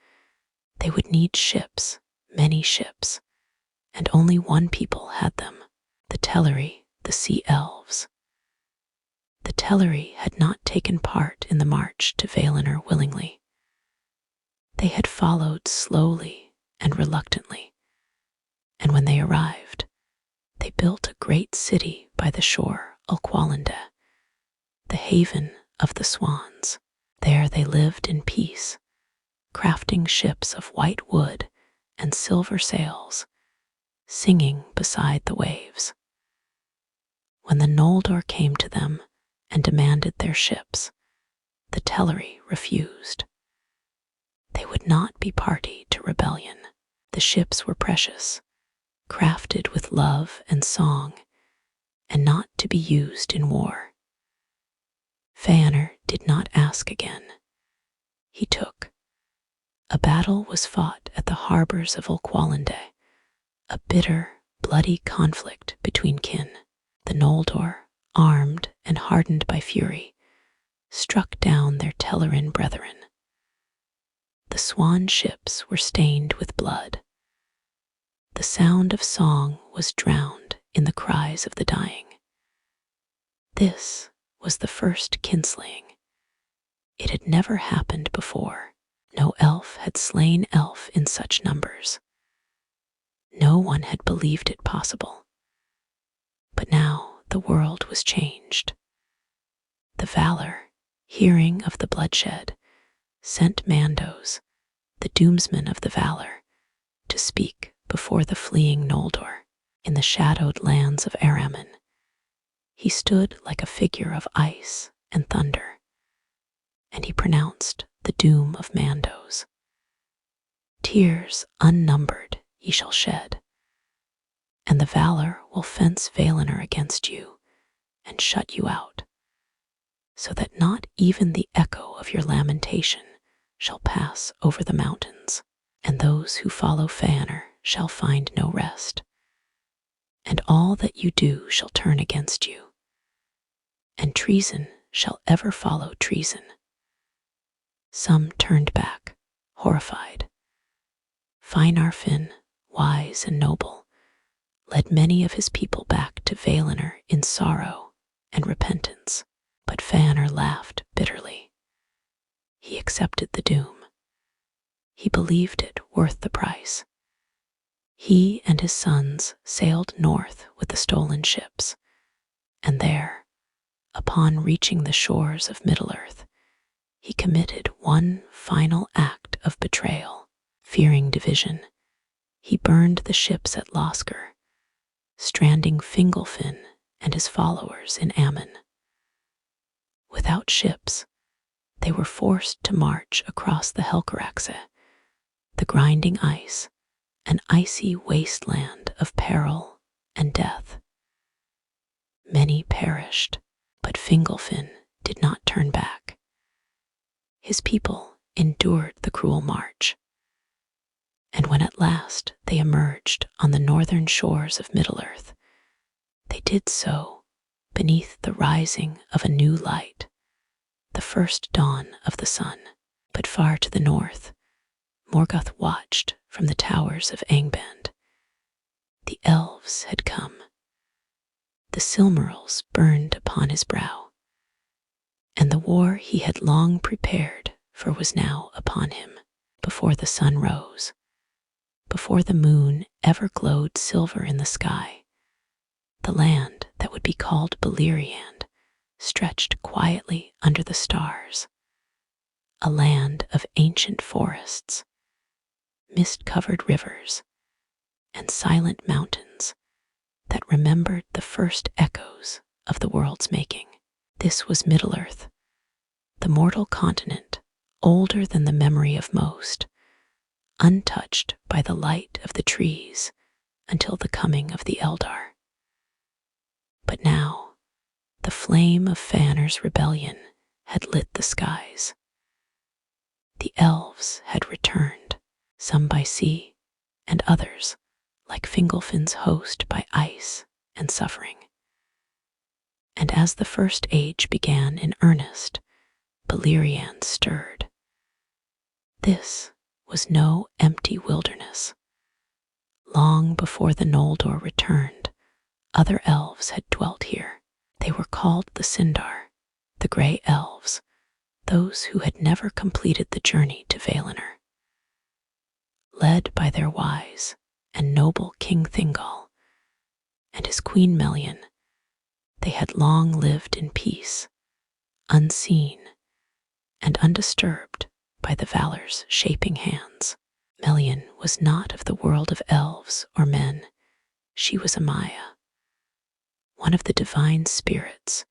S1: they would need ships, many ships, and only one people had them: the Teleri, the Sea Elves. The Teleri had not taken part in the march to Valinor willingly. They had followed slowly and reluctantly, and when they arrived, they built a great city by the shore, Ulqualinde, the haven of the swans. There they lived in peace, crafting ships of white wood and silver sails, singing beside the waves. When the Noldor came to them and demanded their ships, the Teleri refused. They would not be party to rebellion. The ships were precious, crafted with love and song, and not to be used in war. Feanor did not ask again. He took. A battle was fought at the harbors of Ulqualinde, a bitter, bloody conflict between kin. The Noldor, armed and hardened by fury, struck down their Telerin brethren. The swan ships were stained with blood. The sound of song was drowned in the cries of the dying. This was the first kinslaying. It had never happened before. No elf had slain elf in such numbers. No one had believed it possible. But now the world was changed. The Valar, hearing of the bloodshed, sent Mandos, the doomsman of the Valar, to speak before the fleeing Noldor in the shadowed lands of Araman. He stood like a figure of ice and thunder, and he pronounced the doom of Mandos. Tears unnumbered ye shall shed, and the Valar will fence Valinor against you and shut you out, so that not even the echo of your lamentation shall pass over the mountains, and those who follow Feanor shall find no rest, and all that you do shall turn against you, and treason shall ever follow treason. Some turned back, horrified. Finarfin, wise and noble, led many of his people back to Valinor in sorrow and repentance, but Feanor laughed bitterly. He accepted the doom. He believed it worth the price. He and his sons sailed north with the stolen ships, and there, upon reaching the shores of Middle-earth, he committed one final act of betrayal. Fearing division, he burned the ships at Loskir, stranding Fingolfin and his followers in Aman. Without ships, they were forced to march across the Helcaraxe, the grinding ice, an icy wasteland of peril and death. Many perished, but Fingolfin did not turn back. His people endured the cruel march, and when at last they emerged on the northern shores of Middle-earth, they did so beneath the rising of a new light, the first dawn of the sun. But far to the north, Morgoth watched from the towers of Angband. The elves had come. The Silmarils burned upon his brow, and the war he had long prepared for was now upon him. Before the sun rose, before the moon ever glowed silver in the sky, the land that would be called Beleriand stretched quietly under the stars, a land of ancient forests, mist-covered rivers, and silent mountains that remembered the first echoes of the world's making. This was Middle-earth, the mortal continent older than the memory of most, untouched by the light of the trees until the coming of the Eldar. But now, the flame of Fëanor's rebellion had lit the skies. The elves had returned, some by sea, and others, like Fingolfin's host, by ice and suffering. And as the First Age began in earnest, Beleriand stirred. This was no empty wilderness. Long before the Noldor returned, other elves had dwelt here. They were called the Sindar, the Grey Elves, those who had never completed the journey to Valinor. Led by their wise and noble King Thingol and his Queen Melian, they had long lived in peace, unseen and undisturbed by the Valar's shaping hands. Melian was not of the world of elves or men. She was a Maya, one of the divine spirits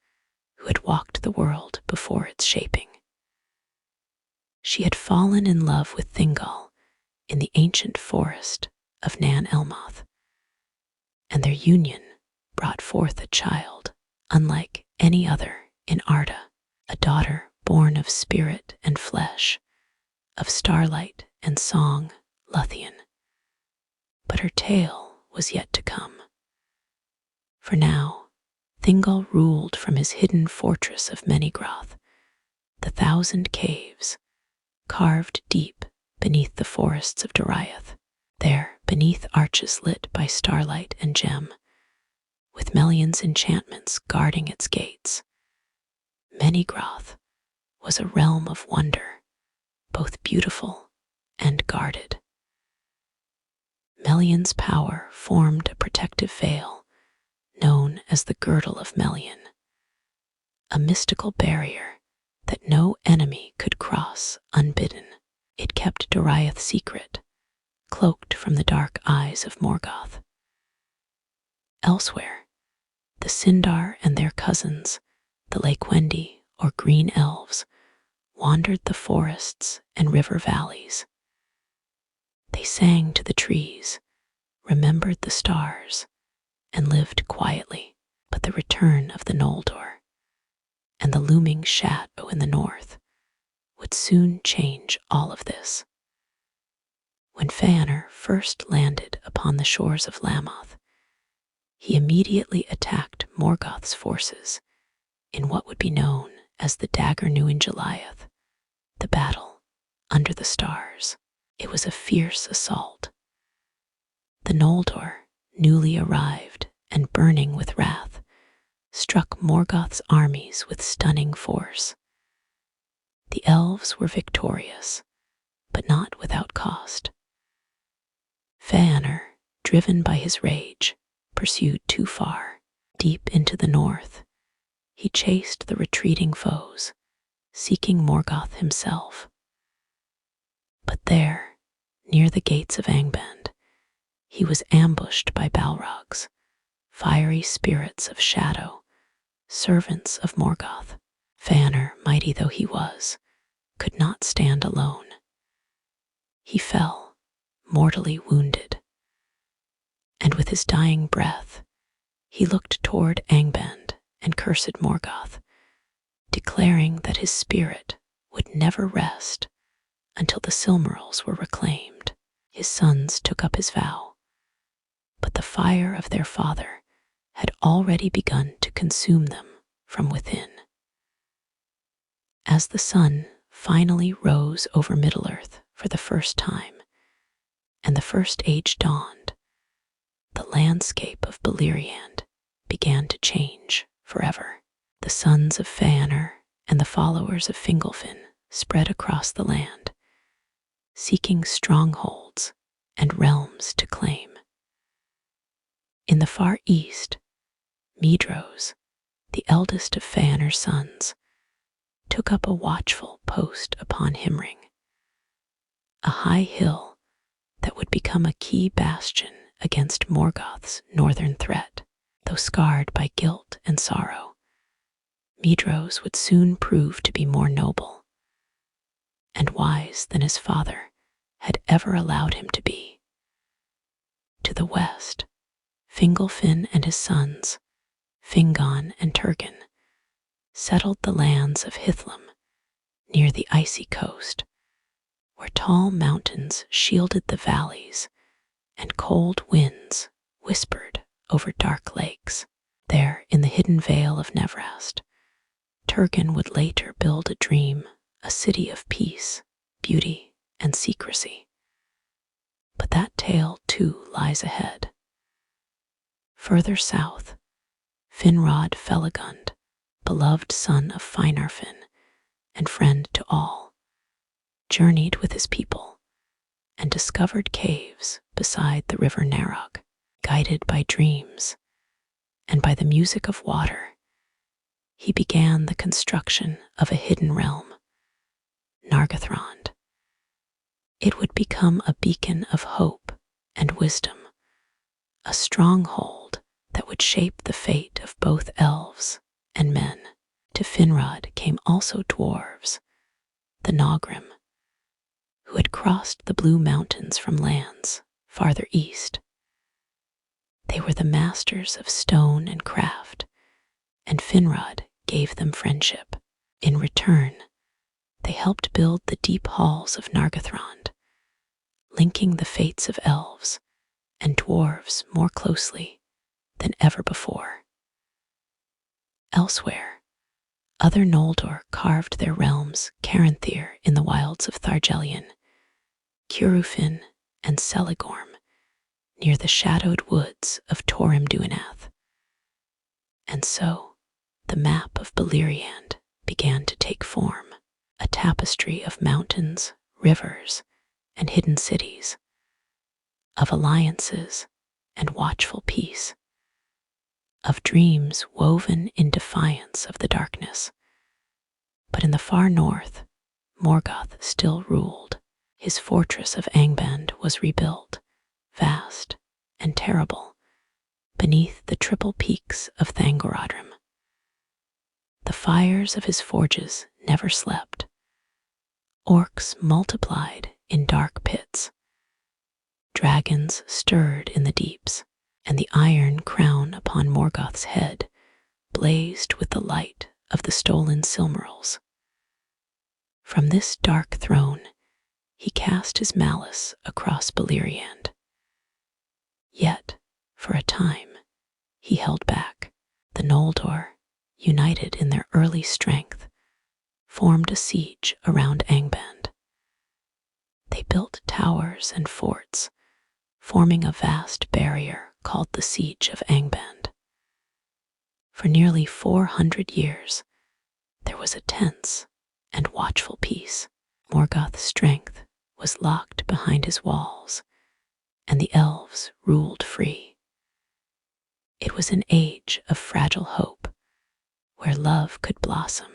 S1: who had walked the world before its shaping. She had fallen in love with Thingol in the ancient forest of Nan Elmoth, and their union brought forth a child unlike any other in Arda, a daughter born of spirit and flesh, of starlight and song, Lúthien. But her tale was yet to come. For now, Thingol ruled from his hidden fortress of Menigroth, the 1,000 caves, carved deep beneath the forests of Doriath. There, beneath arches lit by starlight and gem, with Melian's enchantments guarding its gates, Menigroth was a realm of wonder, both beautiful and guarded. Melian's power formed a protective veil known as the Girdle of Melian, a mystical barrier that no enemy could cross unbidden. It kept Doriath secret, cloaked from the dark eyes of Morgoth. Elsewhere, the Sindar and their cousins, the Lakewendi or Green Elves, wandered the forests and river valleys. They sang to the trees, remembered the stars, and lived quietly. But the return of the Noldor and the looming shadow in the north would soon change all of this. When Fëanor first landed upon the shores of Lamoth, he immediately attacked Morgoth's forces in what would be known as the Dagor Nuin Goliath, the battle under the stars. It was a fierce assault. The Noldor, newly arrived and burning with wrath, struck Morgoth's armies with stunning force. The elves were victorious, but not without cost. Fëanor, driven by his rage, pursued too far. Deep into the north, he chased the retreating foes, seeking Morgoth himself. But there, near the gates of Angband, he was ambushed by Balrogs, fiery spirits of shadow, servants of Morgoth. Fëanor, mighty though he was, could not stand alone. He fell, mortally wounded, and with his dying breath, he looked toward Angband and cursed Morgoth, declaring that his spirit would never rest until the Silmarils were reclaimed. His sons took up his vow, but the fire of their father had already begun to consume them from within. As the sun finally rose over Middle-earth for the first time, and the First Age dawned, the landscape of Beleriand began to change forever. The sons of Fëanor and the followers of Fingolfin spread across the land, seeking strongholds and realms to claim. In the far east, Medros, the eldest of Fëanor's sons, took up a watchful post upon Himring, a high hill that would become a key bastion against Morgoth's northern threat. Though scarred by guilt and sorrow, Medros would soon prove to be more noble and wise than his father had ever allowed him to be. To the west, Fingolfin and his sons Fingon, and Turgon, settled the lands of Hithlum near the icy coast, where tall mountains shielded the valleys and cold winds whispered over dark lakes. There, in the hidden vale of Nevrast, Turgon would later build a dream, a city of peace, beauty, and secrecy. But that tale, too, lies ahead. Further south, Finrod Felagund, beloved son of Finarfin and friend to all, journeyed with his people and discovered caves beside the river Narog. Guided by dreams and by the music of water, he began the construction of a hidden realm, Nargothrond. It would become a beacon of hope and wisdom, a stronghold that would shape the fate of both elves and men. To Finrod came also dwarves, the Nogrim, who had crossed the blue mountains from lands farther east. They were the masters of stone and craft, and Finrod gave them friendship. In return, they helped build the deep halls of Nargothrond, linking the fates of elves and dwarves more closely than ever before. Elsewhere, other Noldor carved their realms Caranthir in the wilds of Thargelion, Curufin and Celigorm near the shadowed woods of Torim Duinath. And so, the map of Beleriand began to take form, a tapestry of mountains, rivers, and hidden cities, of alliances and watchful peace, of dreams woven in defiance of the darkness. But in the far north, Morgoth still ruled. His fortress of Angband was rebuilt, vast and terrible, beneath the triple peaks of Thangorodrim. The fires of his forges never slept. Orcs multiplied in dark pits. Dragons stirred in the deeps, and the iron crown upon Morgoth's head blazed with the light of the stolen Silmarils. From this dark throne, he cast his malice across Beleriand. Yet, for a time, he held back. The Noldor, united in their early strength, formed a siege around Angband. They built towers and forts, forming a vast barrier called the Siege of Angband. For nearly 400 years, there was a tense and watchful peace. Morgoth's strength was locked behind his walls, and the elves ruled free. It was an age of fragile hope, where love could blossom,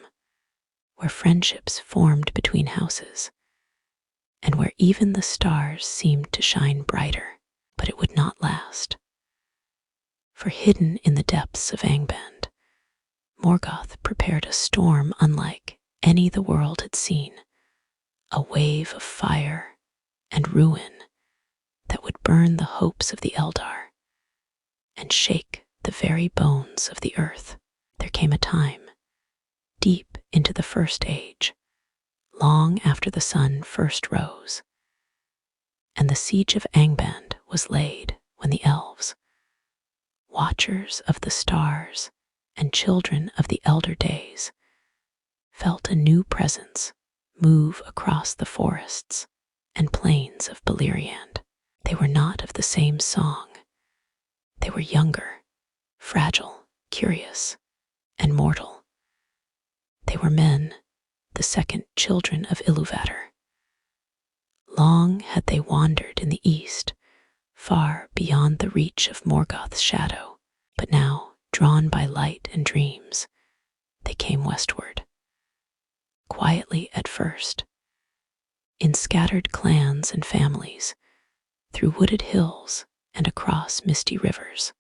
S1: where friendships formed between houses, and where even the stars seemed to shine brighter. But it would not last. For hidden in the depths of Angband, Morgoth prepared a storm unlike any the world had seen, a wave of fire and ruin that would burn the hopes of the Eldar and shake the very bones of the earth. There came a time, deep into the First Age, long after the sun first rose, and the siege of Angband was laid when the elves, watchers of the stars and children of the elder days, felt a new presence move across the forests and plains of Beleriand. They were not of the same song. They were younger, fragile, curious, and mortal. They were men, the second children of Iluvatar. Long had they wandered in the east, far beyond the reach of Morgoth's shadow, but now, drawn by light and dreams, they came westward. Quietly at first, in scattered clans and families, through wooded hills and across misty rivers.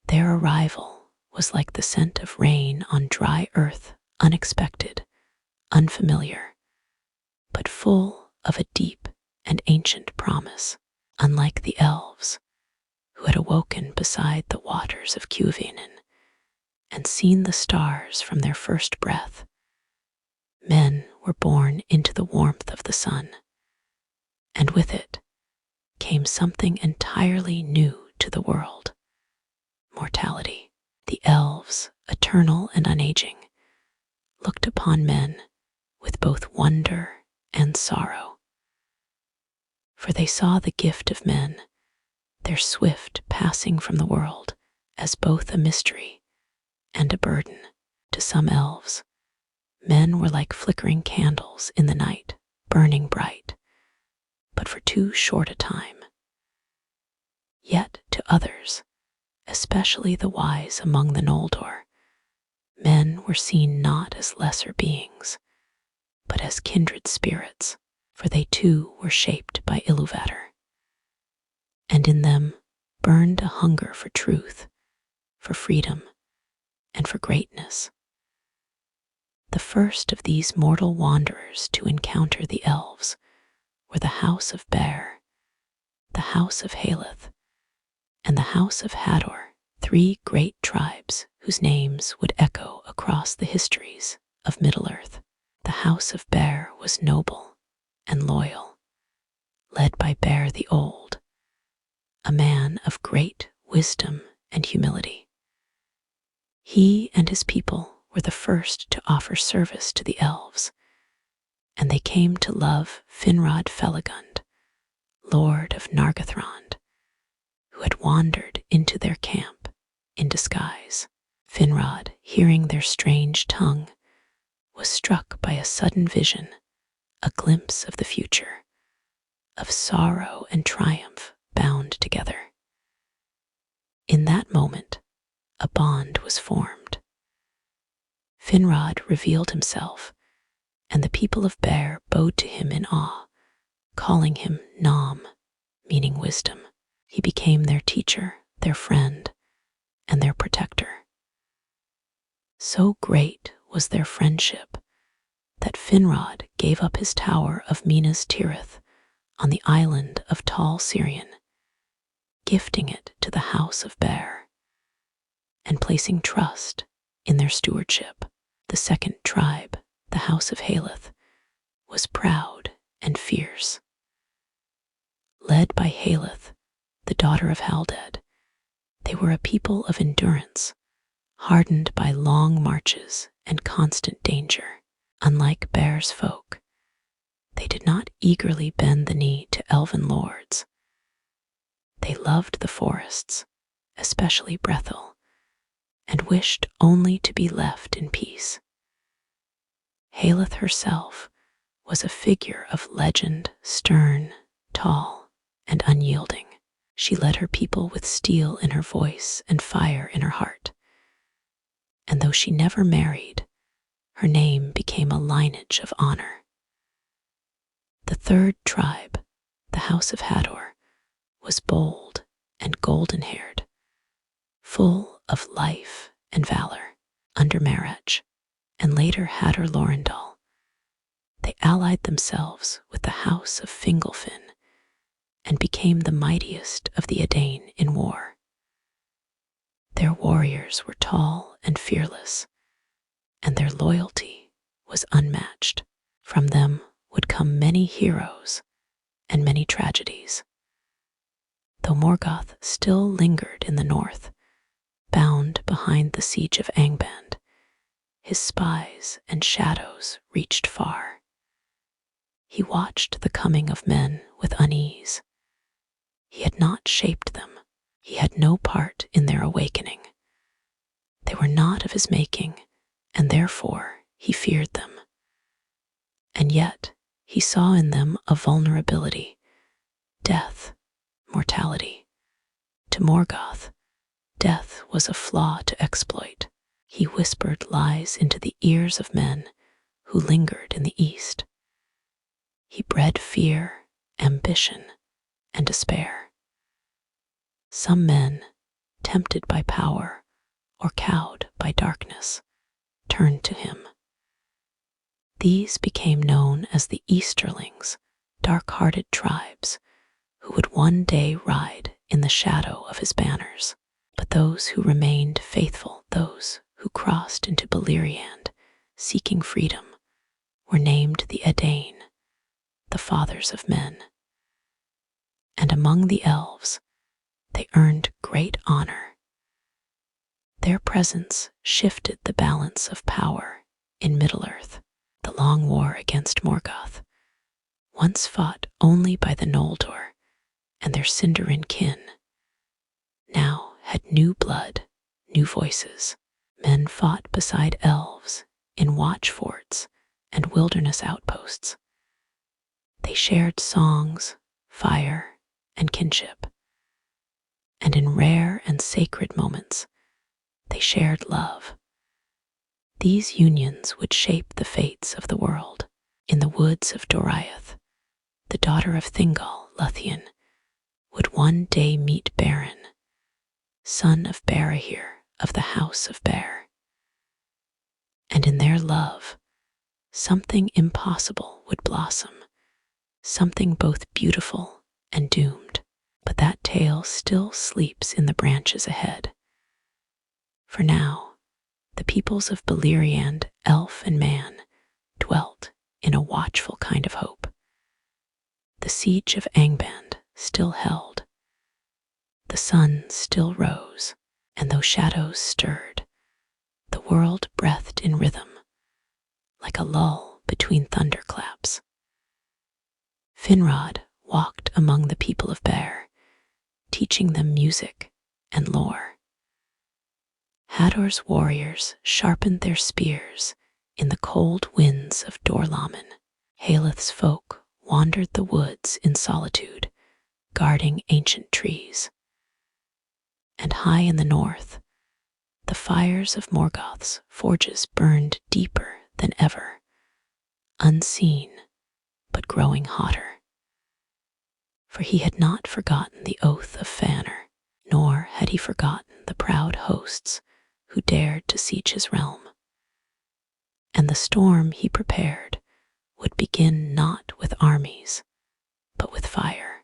S1: Their arrival was like the scent of rain on dry earth, unexpected, unfamiliar, but full of a deep and ancient promise, unlike the elves, who had awoken beside the waters of Cuvinin and seen the stars from their first breath. Men were born into the warmth of the sun, and with it came something entirely new to the world: mortality. The elves, eternal and unaging, looked upon men with both wonder and sorrow. For they saw the gift of men, their swift passing from the world, as both a mystery and a burden. To some elves, men were like flickering candles in the night, burning bright, but for too short a time. Yet to others, especially the wise among the Noldor, men were seen not as lesser beings, but as kindred spirits, for they too were shaped by Ilúvatar. And in them burned a hunger for truth, for freedom, and for greatness. The first of these mortal wanderers to encounter the elves were the House of Bear, the House of Haleth, and the House of Hador, three great tribes whose names would echo across the histories of Middle-earth. The House of Bear was noble and loyal, led by Bear the Old, a man of great wisdom and humility. He and his people were the first to offer service to the elves, and they came to love Finrod Felagund, Lord of Nargothrond, who had wandered into their camp in disguise. Finrod, hearing their strange tongue, was struck by a sudden vision, a glimpse of the future, of sorrow and triumph bound together. In that moment, a bond was formed. Finrod revealed himself, and the people of Bear bowed to him in awe, calling him Nom, meaning wisdom. He became their teacher, their friend, and their protector. So great was their friendship that Finrod gave up his tower of Minas Tirith on the island of Tall Sirion, gifting it to the House of Bear, and placing trust in their stewardship. The second tribe, the House of Haleth, was proud and fierce. Led by Haleth, the daughter of Halded, they were a people of endurance, hardened by long marches and constant danger. Unlike Bear's folk, they did not eagerly bend the knee to elven lords. They loved the forests, especially Brethil, and wished only to be left in peace. Haleth herself was a figure of legend, stern, tall, and unyielding. She led her people with steel in her voice and fire in her heart. And though she never married, her name became a lineage of honor. The third tribe, the House of Hador, was bold and golden-haired, full of life and valor. Under Marach, and later Hador Lorindal, they allied themselves with the House of Fingolfin and became the mightiest of the Edain in war. Their warriors were tall and fearless, and their loyalty was unmatched. From them would come many heroes and many tragedies. Though Morgoth still lingered in the north, bound behind the siege of Angband, his spies and shadows reached far. He watched the coming of men with unease. He had not shaped them. He had no part in their awakening. They were not of his making, and therefore he feared them. And yet he saw in them a vulnerability, death, mortality. To Morgoth, death was a flaw to exploit. He whispered lies into the ears of men who lingered in the east. He bred fear, ambition, and despair. Some men, tempted by power or cowed by darkness, turned to him. These became known as the Easterlings, dark-hearted tribes who would one day ride in the shadow of his banners. But those who remained faithful, those who crossed into Beleriand seeking freedom were named the Edain, the fathers of men. And among the elves, they earned great honor. Their presence shifted the balance of power in Middle-earth. The long war against Morgoth, once fought only by the Noldor and their Sindarin kin, now had new blood, new voices. Men fought beside elves in watch forts and wilderness outposts. They shared songs, fire, and kinship. And in rare and sacred moments, they shared love. These unions would shape the fates of the world. In the woods of Doriath, the daughter of Thingol, Luthien, would one day meet Beren, son of Barahir of the House of Bear. And in their love, something impossible would blossom, something both beautiful and doomed. But that tale still sleeps in the branches ahead. For now, the peoples of Beleriand, elf and man, dwelt in a watchful kind of hope. The siege of Angband still held. The sun still rose, and though shadows stirred, the world breathed in rhythm, like a lull between thunderclaps. Finrod walked among the people of Bear, teaching them music and lore. Hador's warriors sharpened their spears in the cold winds of Dorlamen. Haleth's folk wandered the woods in solitude, guarding ancient trees. And high in the north, the fires of Morgoth's forges burned deeper than ever, unseen but growing hotter. For he had not forgotten the oath of Fëanor, nor had he forgotten the proud hosts who dared to siege his realm. And the storm he prepared would begin not with armies, but with fire.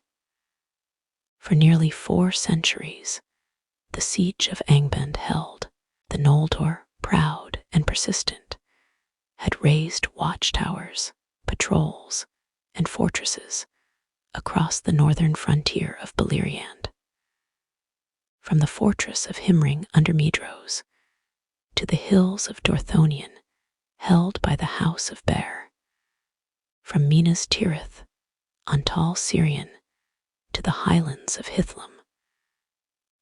S1: For nearly 4 centuries, the siege of Angband held. The Noldor, proud and persistent, had raised watchtowers, patrols, and fortresses across the northern frontier of Beleriand. From the fortress of Himring under Midros to the hills of Dorthonion held by the House of Bear, from Minas Tirith on tall Sirion to the highlands of Hithlum,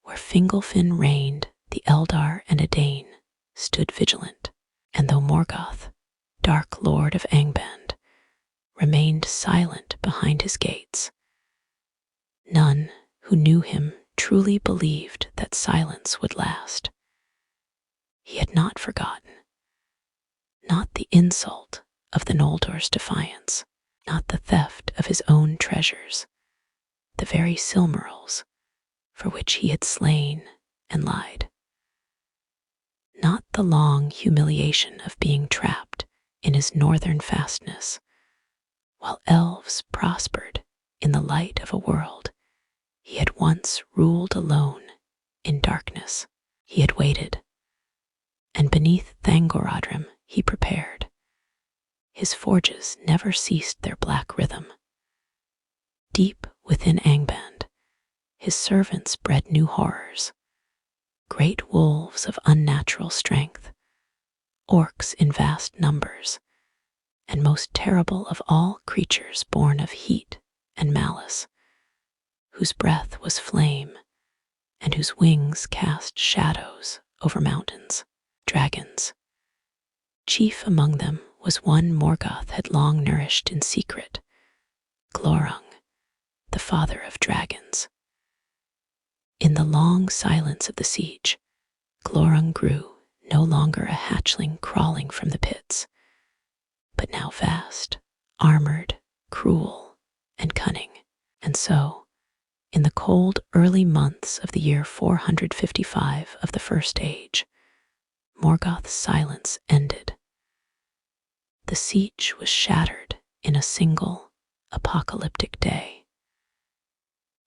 S1: where Fingolfin reigned, the Eldar and Edain stood vigilant, and though Morgoth, dark lord of Angband, remained silent behind his gates, none who knew him truly believed that silence would last. He had not forgotten, not the insult of the Noldor's defiance, not the theft of his own treasures, the very Silmarils for which he had slain and lied. Not the long humiliation of being trapped in his northern fastness, while elves prospered in the light of a world he had once ruled alone in darkness. He had waited, and beneath Thangorodrim he prepared. His forges never ceased their black rhythm. Deep within Angband, his servants bred new horrors, great wolves of unnatural strength, orcs in vast numbers, and most terrible of all creatures born of heat and malice, whose breath was flame and whose wings cast shadows over mountains. Dragons. Chief among them was one Morgoth had long nourished in secret, Glorung, the father of dragons. In the long silence of the siege, Glorung grew, no longer a hatchling crawling from the pits, but now vast, armored, cruel, and cunning. And so, in the cold early months of the year 455 of the First Age, Morgoth's silence ended. The siege was shattered in a single, apocalyptic day.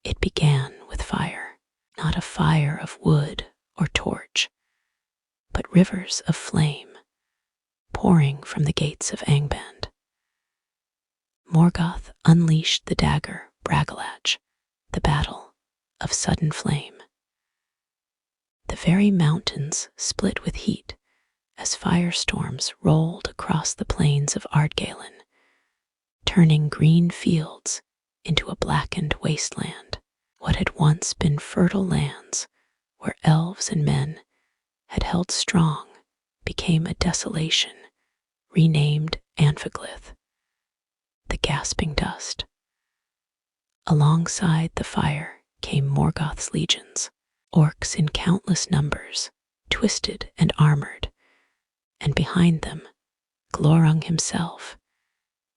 S1: It began with fire, not a fire of wood or torch, but rivers of flame pouring from the gates of Angband. Morgoth unleashed the dagger Bragalach, the battle of sudden flame. The very mountains split with heat as firestorms rolled across the plains of Ardgalen, turning green fields into a blackened wasteland. What had once been fertile lands where elves and men had held strong became a desolation, renamed Anfaglyth, the gasping dust. Alongside the fire came Morgoth's legions, orcs in countless numbers, twisted and armored, and behind them, Glorung himself,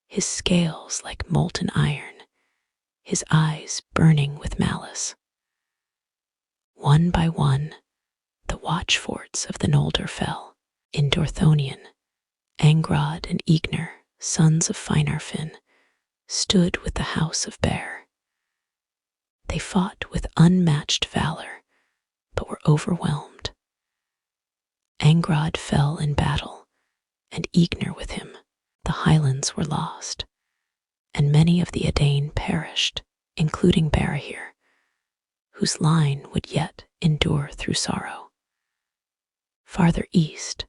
S1: his scales like molten iron, his eyes burning with malice. One by one, the watch forts of the Noldor fell. In Dorthonion, Angrod and Egnor, sons of Finarfin, stood with the House of Bear. They fought with unmatched valor, but were overwhelmed. Angrod fell in battle, and Egnor with him. The highlands were lost, and many of the Edain perished, including Barahir, whose line would yet endure through sorrow. Farther east,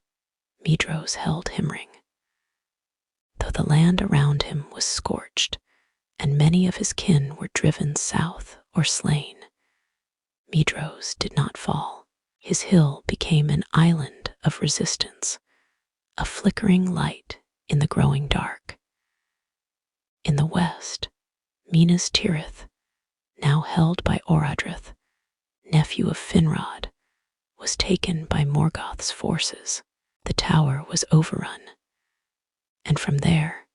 S1: Medros held Himring. Though the land around him was scorched, and many of his kin were driven south or slain, Medros did not fall. His hill became an island of resistance, a flickering light in the growing dark. In the west, Minas Tirith, now held by Orodreth, nephew of Finrod, was taken by Morgoth's forces. The tower was overrun, and from there,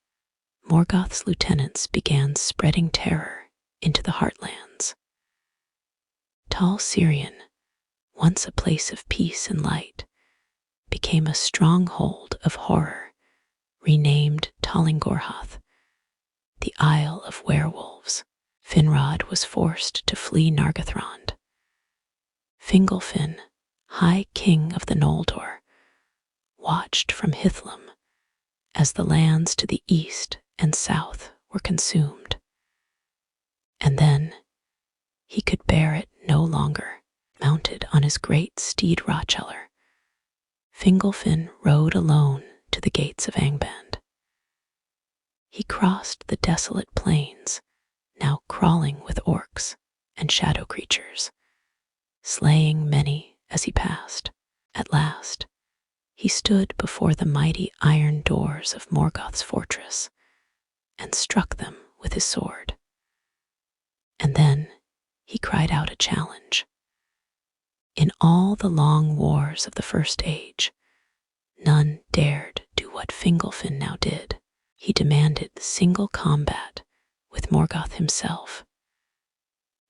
S1: Morgoth's lieutenants began spreading terror into the heartlands. Tal Sirion, once a place of peace and light, became a stronghold of horror, renamed Talingorhath, the Isle of Werewolves. Finrod was forced to flee Nargothrond. Fingolfin, High King of the Noldor, watched from Hithlum as the lands to the east and south were consumed. And then he could bear it no longer. Mounted on his great steed Rocheller, Fingolfin rode alone to the gates of Angband. He crossed the desolate plains, now crawling with orcs and shadow creatures, slaying many as he passed. At last, he stood before the mighty iron doors of Morgoth's fortress and struck them with his sword. And then he cried out a challenge. In all the long wars of the First Age, none dared do what Fingolfin now did. He demanded single combat with Morgoth himself.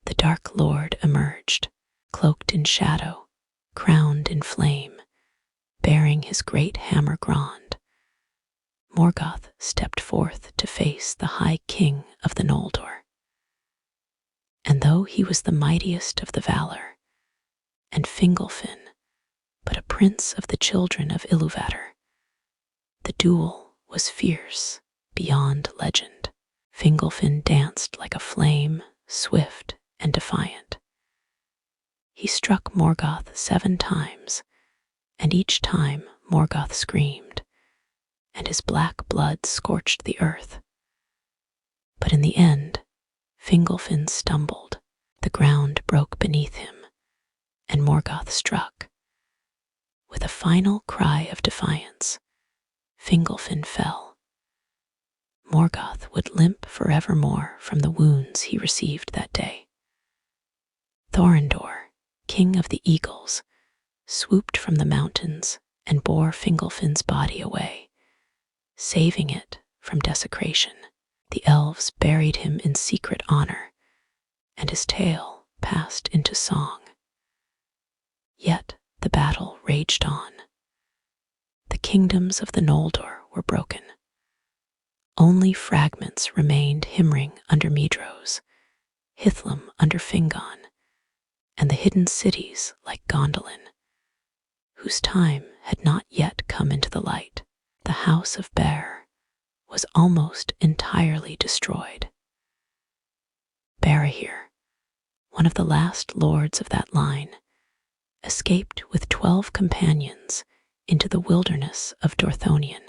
S1: The Dark Lord emerged, cloaked in shadow, crowned in flame, bearing his great hammer Grond. Morgoth stepped forth to face the High King of the Noldor. And though he was the mightiest of the Valar, and Fingolfin but a prince of the children of Iluvatar, the duel was fierce beyond legend. Fingolfin danced like a flame, swift and defiant. He struck Morgoth 7 times, and each time Morgoth screamed, and his black blood scorched the earth. But in the end, Fingolfin stumbled, the ground broke beneath him, and Morgoth struck. With a final cry of defiance, Fingolfin fell. Morgoth would limp forevermore from the wounds he received that day. Thorondor, king of the eagles, swooped from the mountains and bore Fingolfin's body away, saving it from desecration. The elves buried him in secret honor, and his tale passed into song. Yet the battle raged on. The kingdoms of the Noldor were broken. Only fragments remained Himring under Medros, Hithlum under Fingon, and the hidden cities like Gondolin, whose time had not yet come into the light. The house of Bear was almost entirely destroyed. Barahir, one of the last lords of that line, escaped with 12 companions into the wilderness of Dorthonion,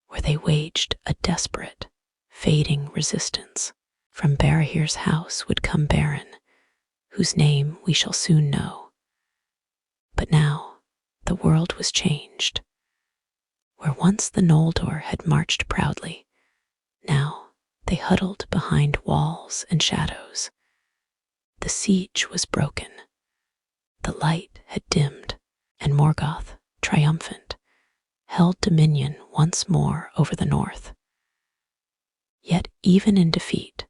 S1: where they waged a desperate, fading resistance. From Barahir's house would come Beren, whose name we shall soon know. But now the world was changed. Where once the Noldor had marched proudly, now they huddled behind walls and shadows. The siege was broken. The light had dimmed, and Morgoth, triumphant, held dominion once more over the north. Yet even in defeat,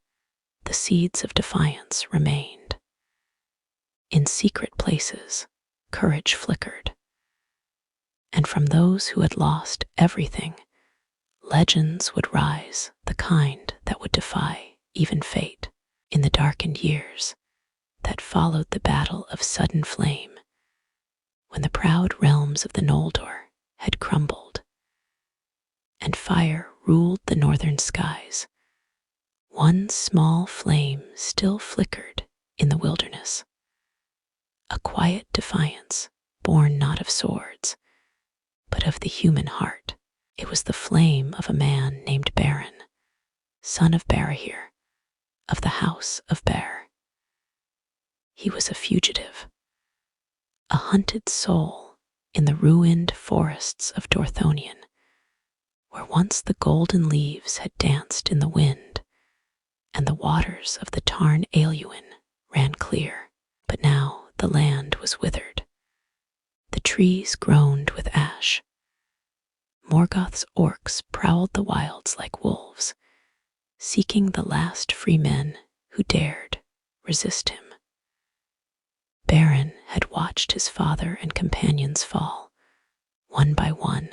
S1: the seeds of defiance remained. In secret places, courage flickered. And from those who had lost everything, legends would rise, the kind that would defy even fate. In the darkened years that followed the Battle of Sudden Flame, when the proud realms of the Noldor had crumbled, and fire ruled the northern skies, one small flame still flickered in the wilderness. A quiet defiance, born not of swords, but of the human heart. It was the flame of a man named Beren, son of Barahir, of the house of Bear. He was a fugitive, a hunted soul in the ruined forests of Dorthonion, where once the golden leaves had danced in the wind, and the waters of the Tarn Aeluin ran clear. But now the land was withered. The trees groaned with ash. Morgoth's orcs prowled the wilds like wolves, seeking the last free men who dared resist him. Beren had watched his father and companions fall, one by one,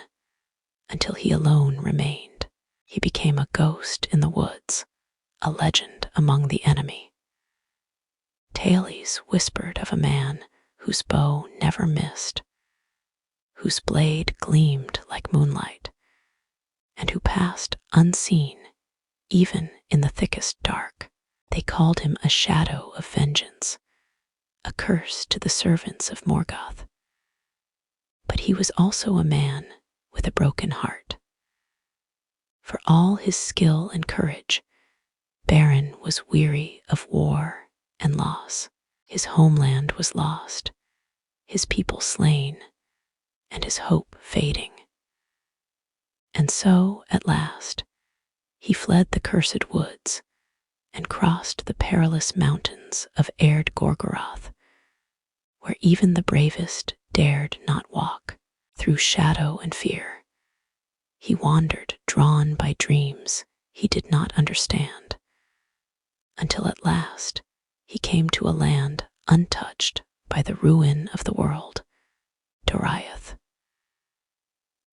S1: until he alone remained. He became a ghost in the woods, a legend among the enemy. Tales whispered of a man whose bow never missed, whose blade gleamed like moonlight, and who passed unseen even in the thickest dark. They called him a shadow of vengeance, a curse to the servants of Morgoth. But he was also a man with a broken heart. For all his skill and courage, Beren was weary of war and loss. His homeland was lost, his people slain, and his hope fading. And so, at last, he fled the cursed woods and crossed the perilous mountains of Erd Gorgoroth, where even the bravest dared not walk. Through shadow and fear, he wandered, drawn by dreams he did not understand, until at last he came to a land untouched by the ruin of the world, Doriath.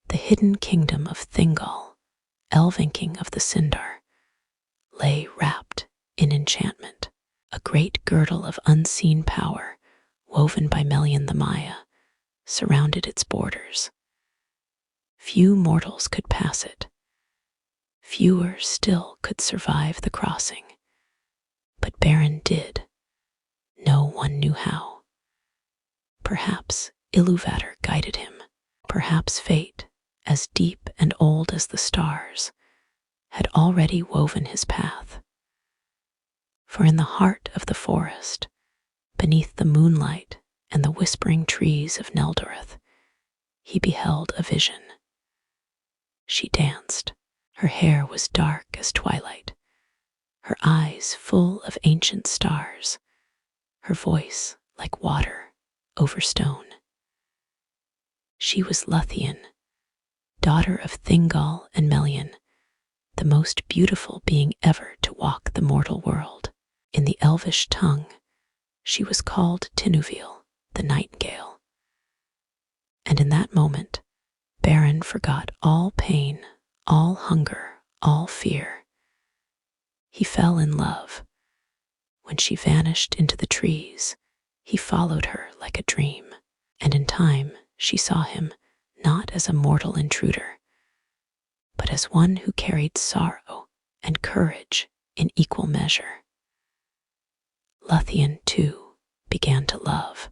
S1: The hidden kingdom of Thingol, Elven king of the Sindar, lay wrapped in enchantment, a great girdle of unseen power, woven by Melian the Maya, surrounded its borders. Few mortals could pass it. Fewer still could survive the crossing. But Beren did. No one knew how. Perhaps Iluvatar guided him. Perhaps fate, as deep and old as the stars, had already woven his path. For in the heart of the forest, beneath the moonlight and the whispering trees of Neldoreth, he beheld a vision. She danced. Her hair was dark as twilight, her eyes full of ancient stars, her voice like water over stone. She was Luthien, daughter of Thingol and Melian, the most beautiful being ever to walk the mortal world. In the Elvish tongue, she was called Tinuvil, the nightingale. And in that moment, Beren forgot all pain, all hunger, all fear. He fell in love. When she vanished into the trees, he followed her like a dream, and in time she saw him not as a mortal intruder, but as one who carried sorrow and courage in equal measure. Lúthien, too, began to love,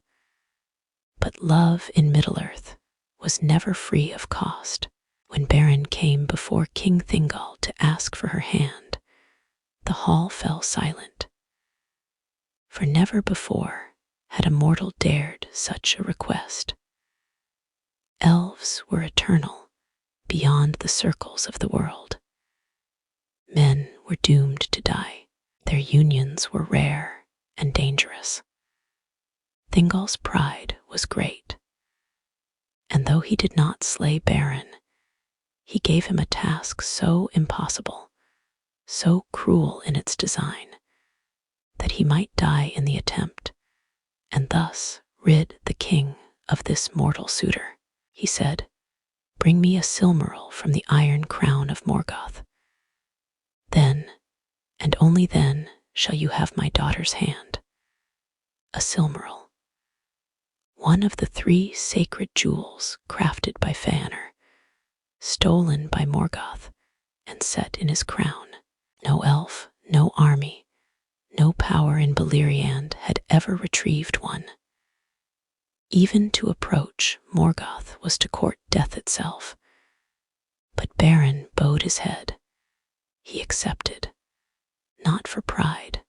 S1: but love in Middle-earth was never free of cost. When Beren came before King Thingol to ask for her hand, the hall fell silent, for never before had a mortal dared such a request. Elves were eternal beyond the circles of the world. Men were doomed to die. Their unions were rare and dangerous. Thingol's pride was great, and though he did not slay Beren, he gave him a task so impossible, so cruel in its design, that he might die in the attempt, and thus rid the king of this mortal suitor. He said, "Bring me a Silmaril from the iron crown of Morgoth. Then, and only then, shall you have my daughter's hand." A Silmaril, one of the 3 sacred jewels crafted by Fëanor, stolen by Morgoth and set in his crown. No elf, no army, no power in Beleriand had ever retrieved one. Even to approach Morgoth was to court death itself. But Beren bowed his head. He accepted, not for pride,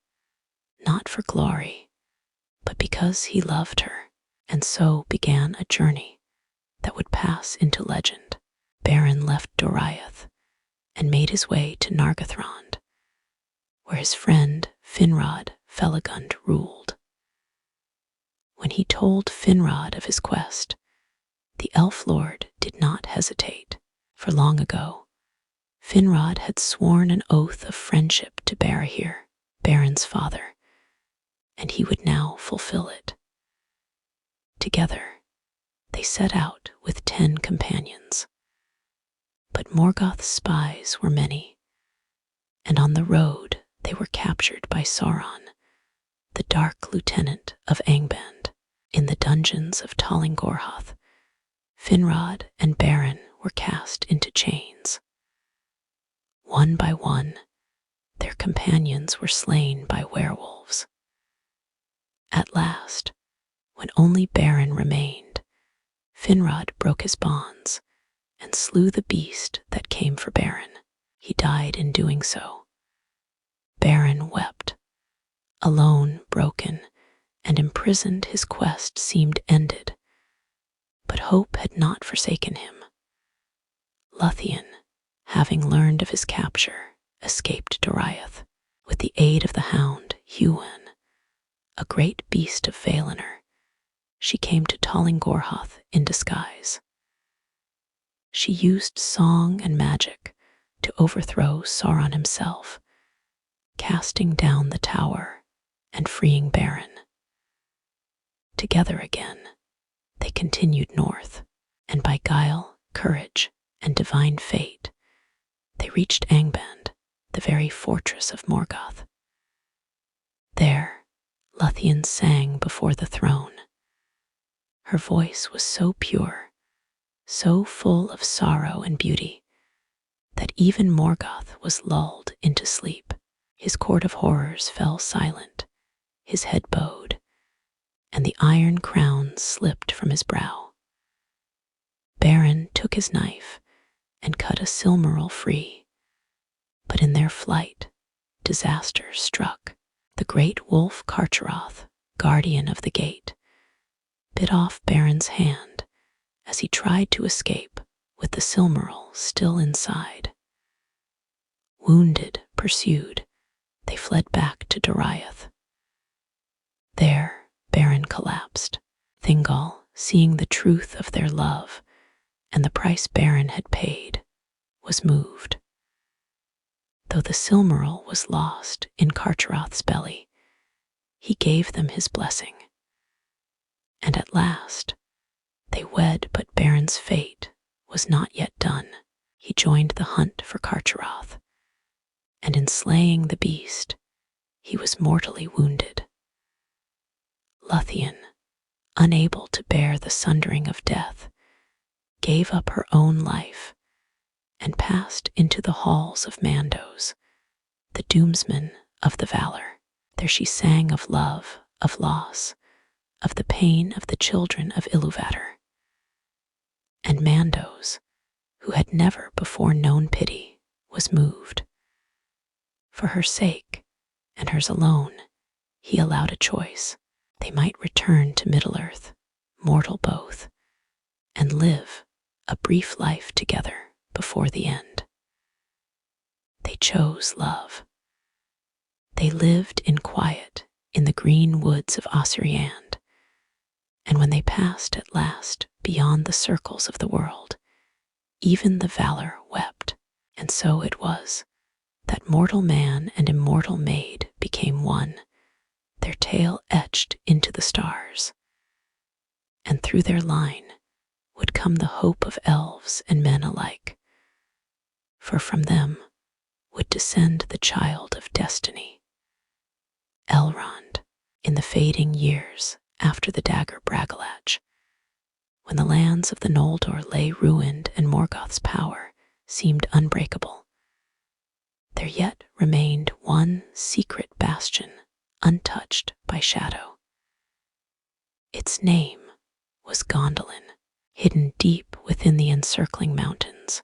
S1: not for glory, but because he loved her, and so began a journey that would pass into legend. Beren left Doriath and made his way to Nargothrond, where his friend Finrod Felagund ruled. When he told Finrod of his quest, the elf lord did not hesitate, for long ago Finrod had sworn an oath of friendship to Barahir, Beren's father, and he would now fulfill it. Together, they set out with 10 companions. But Morgoth's spies were many, and on the road they were captured by Sauron, the Dark Lieutenant of Angband. In the dungeons of Talingorhoth, Finrod and Beren were cast into chains. One by one, their companions were slain by werewolves. At last, when only Beren remained, Finrod broke his bonds and slew the beast that came for Beren. He died in doing so. Beren wept. Alone, broken, and imprisoned, his quest seemed ended, but hope had not forsaken him. Lúthien, having learned of his capture, escaped Doriath. With the aid of the hound, Huan, a great beast of Valinor, she came to Talingorhoth in disguise. She used song and magic to overthrow Sauron himself, casting down the tower and freeing Beren. Together again, they continued north, and by guile, courage, and divine fate, they reached Angband, the very fortress of Morgoth. There, Lúthien sang before the throne. Her voice was so pure, so full of sorrow and beauty, that even Morgoth was lulled into sleep. His court of horrors fell silent, his head bowed, and the iron crown slipped from his brow. Beren took his knife and cut a Silmaril free, but in their flight, disaster struck. The great wolf Carcharoth, guardian of the gate, bit off Beren's hand as he tried to escape with the Silmaril still inside. Wounded, pursued, they fled back to Doriath. There, Beren collapsed. Thingol, seeing the truth of their love and the price Beren had paid, was moved. Though the Silmaril was lost in Carcharoth's belly, he gave them his blessing. And at last, they wed, but Beren's fate was not yet done. He joined the hunt for Carcharoth, and in slaying the beast, he was mortally wounded. Lúthien, unable to bear the sundering of death, gave up her own life and passed into the halls of Mandos, the doomsman of the Valor. There she sang of love, of loss, of the pain of the children of Iluvatar. And Mandos, who had never before known pity, was moved. For her sake, and hers alone, he allowed a choice. They might return to Middle-earth, mortal both, and live a brief life together before the end. They chose love. They lived in quiet in the green woods of Osiriand, and when they passed at last beyond the circles of the world, even the Valor wept. And so it was that mortal man and immortal maid became one, their tale etched into the stars. And through their line would come the hope of elves and men alike, for from them would descend the child of destiny, Elrond, in the fading years after the dagger Bragalach, when the lands of the Noldor lay ruined and Morgoth's power seemed unbreakable. There yet remained one secret bastion untouched by shadow. Its name was Gondolin, hidden deep within the encircling mountains,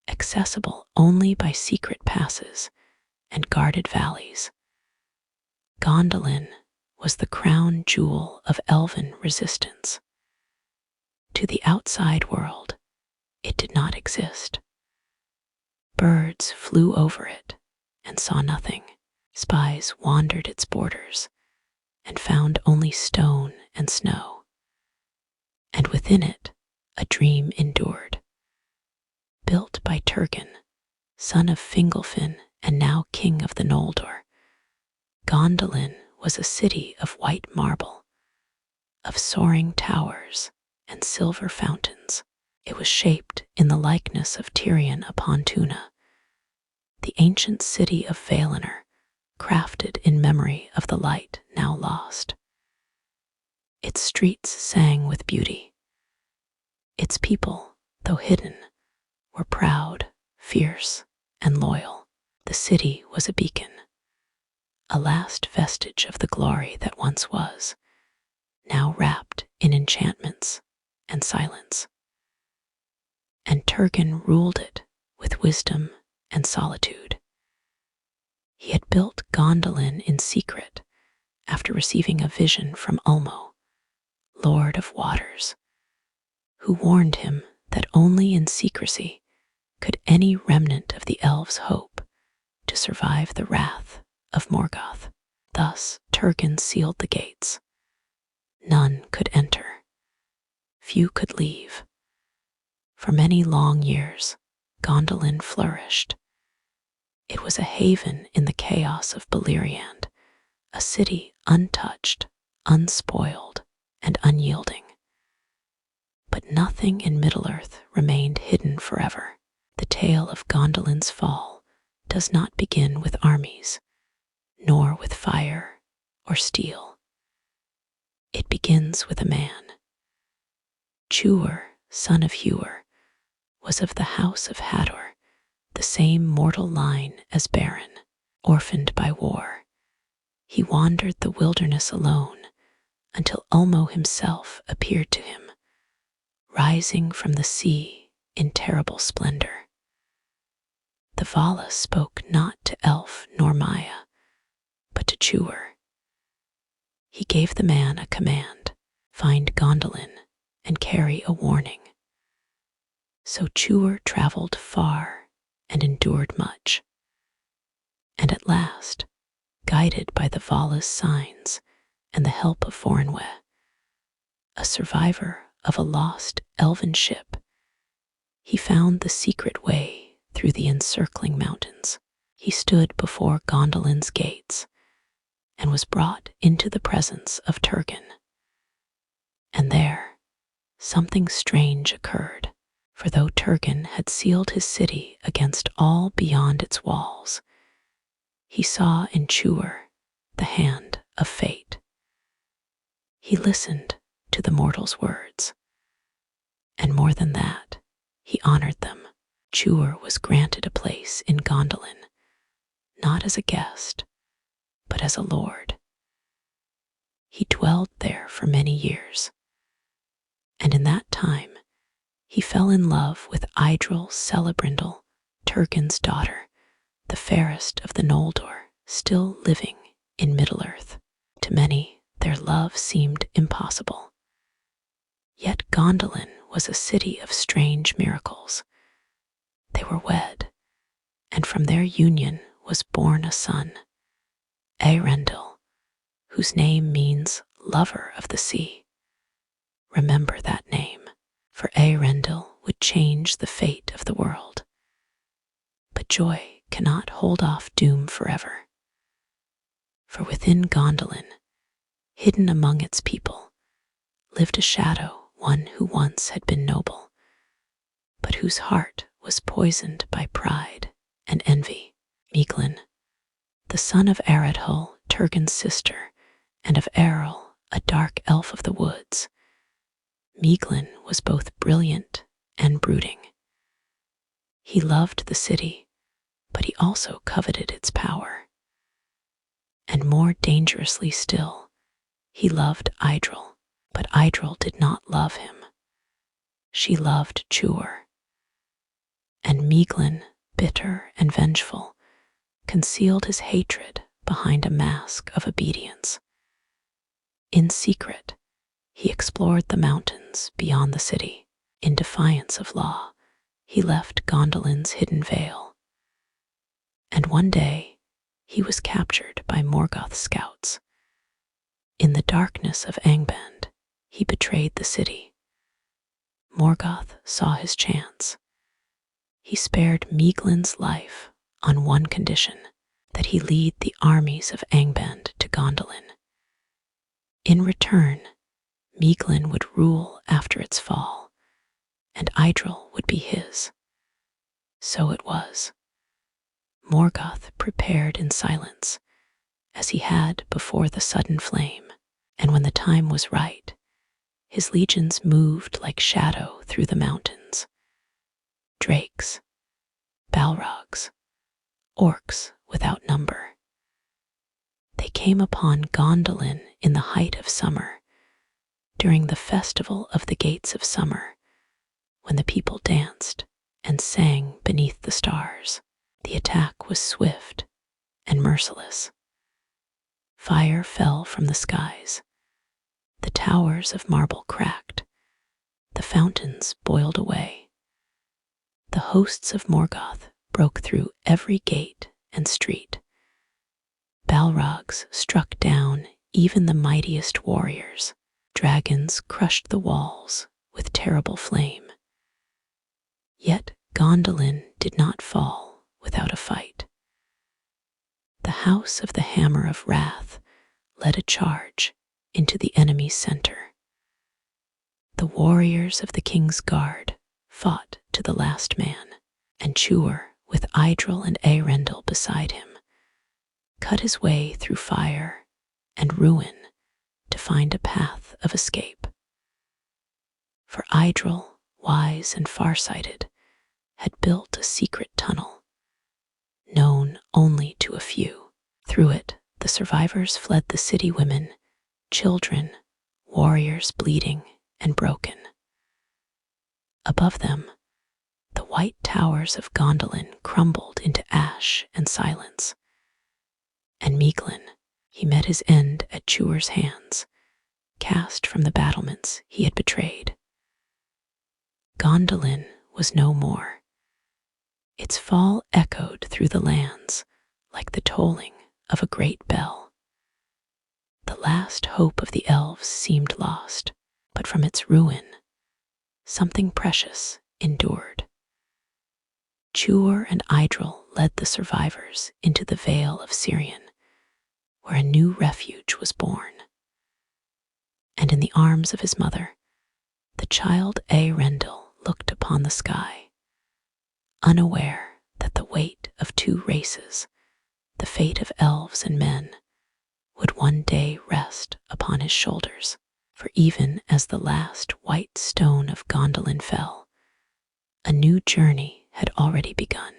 S1: accessible only by secret passes and guarded valleys. Gondolin was the crown jewel of elven resistance. To the outside world, it did not exist. Birds flew over it and saw nothing. Spies wandered its borders and found only stone and snow. And within it, a dream endured. Built by Turgon, son of Fingolfin and now king of the Noldor, Gondolin was a city of white marble, of soaring towers and silver fountains. It was shaped in the likeness of Tirion upon Tuna, the ancient city of Valinor, crafted in memory of the light now lost. Its streets sang with beauty. Its people, though hidden, were proud, fierce, and loyal. The city was a beacon, a last vestige of the glory that once was, now wrapped in enchantments and silence. And Turgon ruled it with wisdom and solitude. He had built Gondolin in secret after receiving a vision from Ulmo, Lord of Waters, who warned him that only in secrecy could any remnant of the elves hope to survive the wrath of Morgoth. Thus Turgon sealed the gates. None could enter. Few could leave. For many long years, Gondolin flourished. It was a haven in the chaos of Beleriand, a city untouched, unspoiled, and unyielding. But nothing in Middle-earth remained hidden forever. The tale of Gondolin's fall does not begin with armies, nor with fire or steel. It begins with a man. J.R.R, son of Huer, was of the house of Hador, the same mortal line as Beren. Orphaned by war, he wandered the wilderness alone until Ulmo himself appeared to him, rising from the sea in terrible splendor. The Vala spoke not to Elf nor Maya, but to J.R.R. He gave the man a command: find Gondolin and carry a warning. So J.R.R traveled far and endured much. And at last, guided by the Vala's signs and the help of Forinwe, a survivor of a lost elven ship, he found the secret way through the encircling mountains. He stood before Gondolin's gates and was brought into the presence of Turgon. And there, something strange occurred, for though Turgon had sealed his city against all beyond its walls, he saw in J.R.R the hand of fate. He listened to the mortals' words. And more than that, he honored them. J.R.R was granted a place in Gondolin, not as a guest, but as a lord. He dwelled there for many years, and in that time he fell in love with Idril Celebrindle, Turgon's daughter, the fairest of the Noldor, still living in Middle-earth. To many, their love seemed impossible. Yet Gondolin was a city of strange miracles. They were wed, and from their union was born a son, Eärendil, whose name means lover of the sea. Remember that name, for Eärendil would change the fate of the world. But joy cannot hold off doom forever. For within Gondolin, hidden among its people, lived a shadow, one who once had been noble, but whose heart was poisoned by pride and envy. Meiglin, the son of Aradhul, Turgon's sister, and of Eärl, a dark elf of the woods. Meiglin was both brilliant and brooding. He loved the city, but he also coveted its power. And more dangerously still, he loved Idril, but Idril did not love him. She loved J.R.R. And Meiglin, bitter and vengeful, concealed his hatred behind a mask of obedience. In secret, he explored the mountains beyond the city. In defiance of law, he left Gondolin's hidden vale. And one day, he was captured by Morgoth's scouts. In the darkness of Angband, he betrayed the city. Morgoth saw his chance. He spared Meiglin's life on one condition, that he lead the armies of Angband to Gondolin. In return, Meiglin would rule after its fall, and Idril would be his. So it was. Morgoth prepared in silence, as he had before the sudden flame, and when the time was right, his legions moved like shadow through the mountains. Drakes, Balrogs, orcs without number. They came upon Gondolin in the height of summer, during the festival of the Gates of Summer, when the people danced and sang beneath the stars. The attack was swift and merciless. Fire fell from the skies. The towers of marble cracked. The fountains boiled away. The hosts of Morgoth broke through every gate and street. Balrogs struck down even the mightiest warriors. Dragons crushed the walls with terrible flame. Yet Gondolin did not fall without a fight. The House of the Hammer of Wrath led a charge into the enemy's center. The warriors of the King's Guard fought to the last man, and J.R.R, with Idril and Eärendil beside him, cut his way through fire and ruin to find a path of escape. For Idril, wise and farsighted, had built a secret tunnel, known only to a few. Through it, the survivors fled the city women, children, warriors bleeding and broken. Above them, the white towers of Gondolin crumbled into ash and silence. And Meiglin, he met his end at J.R.R's hands, cast from the battlements he had betrayed. Gondolin was no more. Its fall echoed through the lands like the tolling of a great bell. The last hope of the Elves seemed lost, but from its ruin, something precious endured. J.R.R and Idril led the survivors into the Vale of Sirion, where a new refuge was born. And in the arms of his mother, the child Eärendil looked upon the sky, unaware that the weight of two races, the fate of elves and men, would one day rest upon his shoulders. For even as the last white stone of Gondolin fell, a new journey had already begun.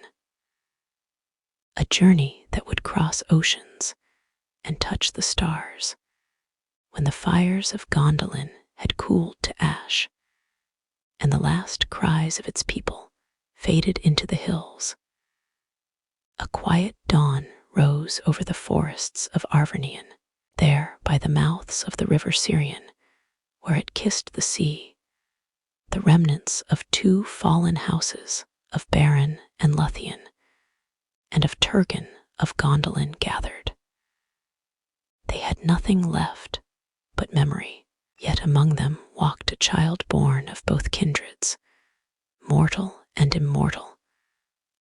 S1: A journey that would cross oceans and touch the stars when the fires of Gondolin had cooled to ash and the last cries of its people faded into the hills. A quiet dawn rose over the forests of Arvernian, there by the mouths of the river Sirion, where it kissed the sea. The remnants of two fallen houses of Beren and Luthien, and of Turgon of Gondolin gathered. They had nothing left but memory, yet among them walked a child born of both kindreds, mortal and immortal.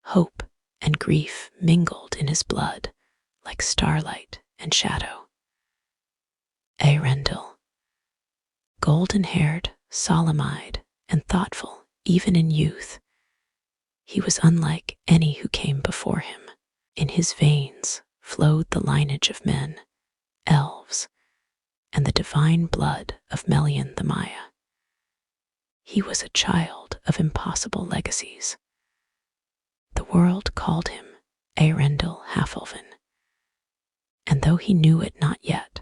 S1: Hope and grief mingled in his blood like starlight and shadow. Eärendil, golden-haired, solemn-eyed, and thoughtful even in youth, he was unlike any who came before him. In his veins flowed the lineage of men, elves, and the divine blood of Melian the Maya. He was a child of impossible legacies. The world called him Eärendil Half-Elven, and though he knew it not yet,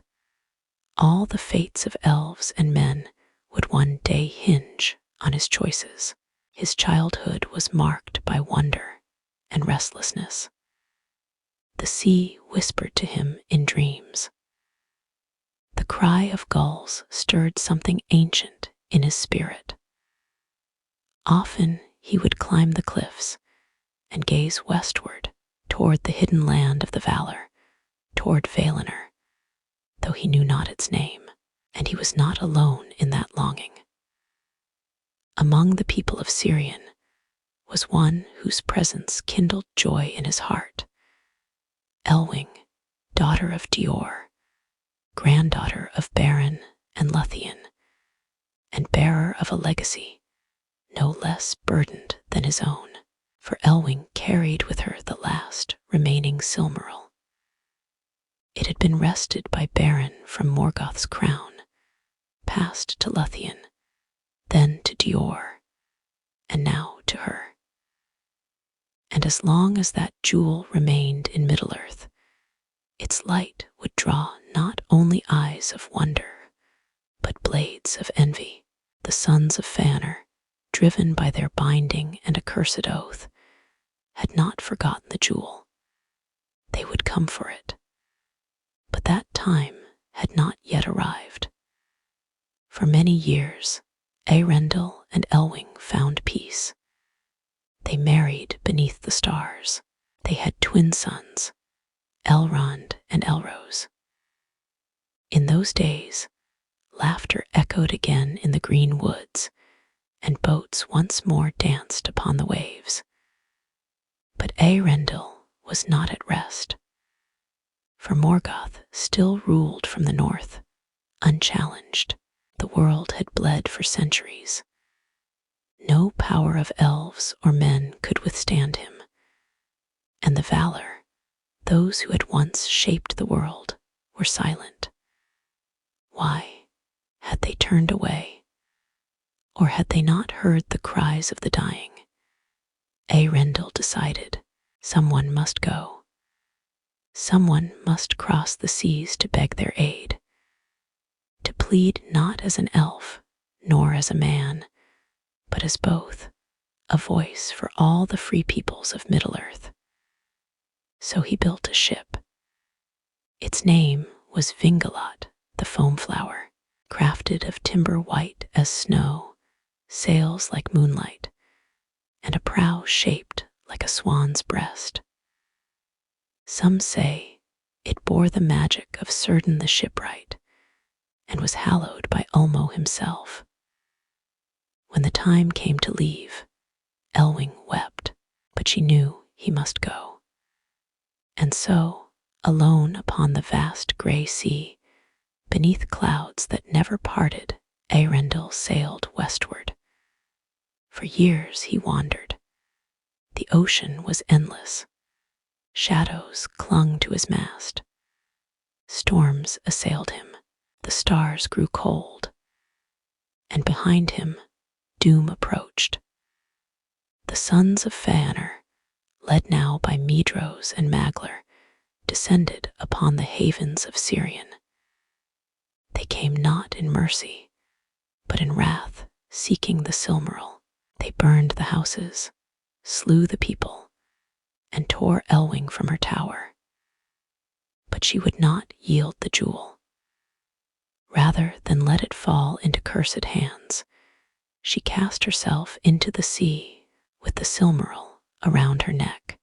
S1: all the fates of elves and men would one day hinge on his choices. His childhood was marked by wonder and restlessness. The sea whispered to him in dreams. The cry of gulls stirred something ancient in his spirit. Often he would climb the cliffs and gaze westward toward the hidden land of the Valor, toward Valinor, though he knew not its name, and he was not alone in that longing. Among the people of Sirion was one whose presence kindled joy in his heart. Elwing, daughter of J.R.R, granddaughter of Beren and Luthien, and bearer of a legacy no less burdened than his own, for Elwing carried with her the last remaining Silmaril. It had been wrested by Beren from Morgoth's crown, passed to Luthien, then to J.R.R, and now to her. And as long as that jewel remained in Middle-earth, its light would draw not only eyes of wonder, but blades of envy. The sons of Fëanor, driven by their binding and accursed oath, had not forgotten the jewel. They would come for it. But that time had not yet arrived. For many years, Eärendil and Elwing found peace. They married beneath the stars. They had twin sons, Elrond and Elrose. In those days, laughter echoed again in the green woods, and boats once more danced upon the waves. But Eärendil was not at rest, for Morgoth still ruled from the north, unchallenged. The world had bled for centuries. No power of elves or men could withstand him, and the Valor, those who had once shaped the world, were silent. Why? Had they turned away? Or had they not heard the cries of the dying? Eärendil decided someone must go. Someone must cross the seas to beg their aid, to plead not as an elf, nor as a man, but as both, a voice for all the free peoples of Middle-earth. So he built a ship. Its name was Vingalot, the Foam Flower, crafted of timber white as snow, sails like moonlight, and a prow shaped like a swan's breast. Some say it bore the magic of Círdan the shipwright, and was hallowed by Ulmo himself. When the time came to leave, Elwing wept, but she knew he must go. And so, alone upon the vast grey sea, beneath clouds that never parted, Eärendil sailed westward. For years he wandered. The ocean was endless. Shadows clung to his mast. Storms assailed him. The stars grew cold, and behind him, doom approached. The sons of Ainur, led now by Medros and Maglar, descended upon the havens of Sirion. They came not in mercy, but in wrath, seeking the Silmaril. They burned the houses, slew the people, and tore Elwing from her tower. But she would not yield the jewel. Rather than let it fall into cursed hands, she cast herself into the sea with the Silmaril around her neck.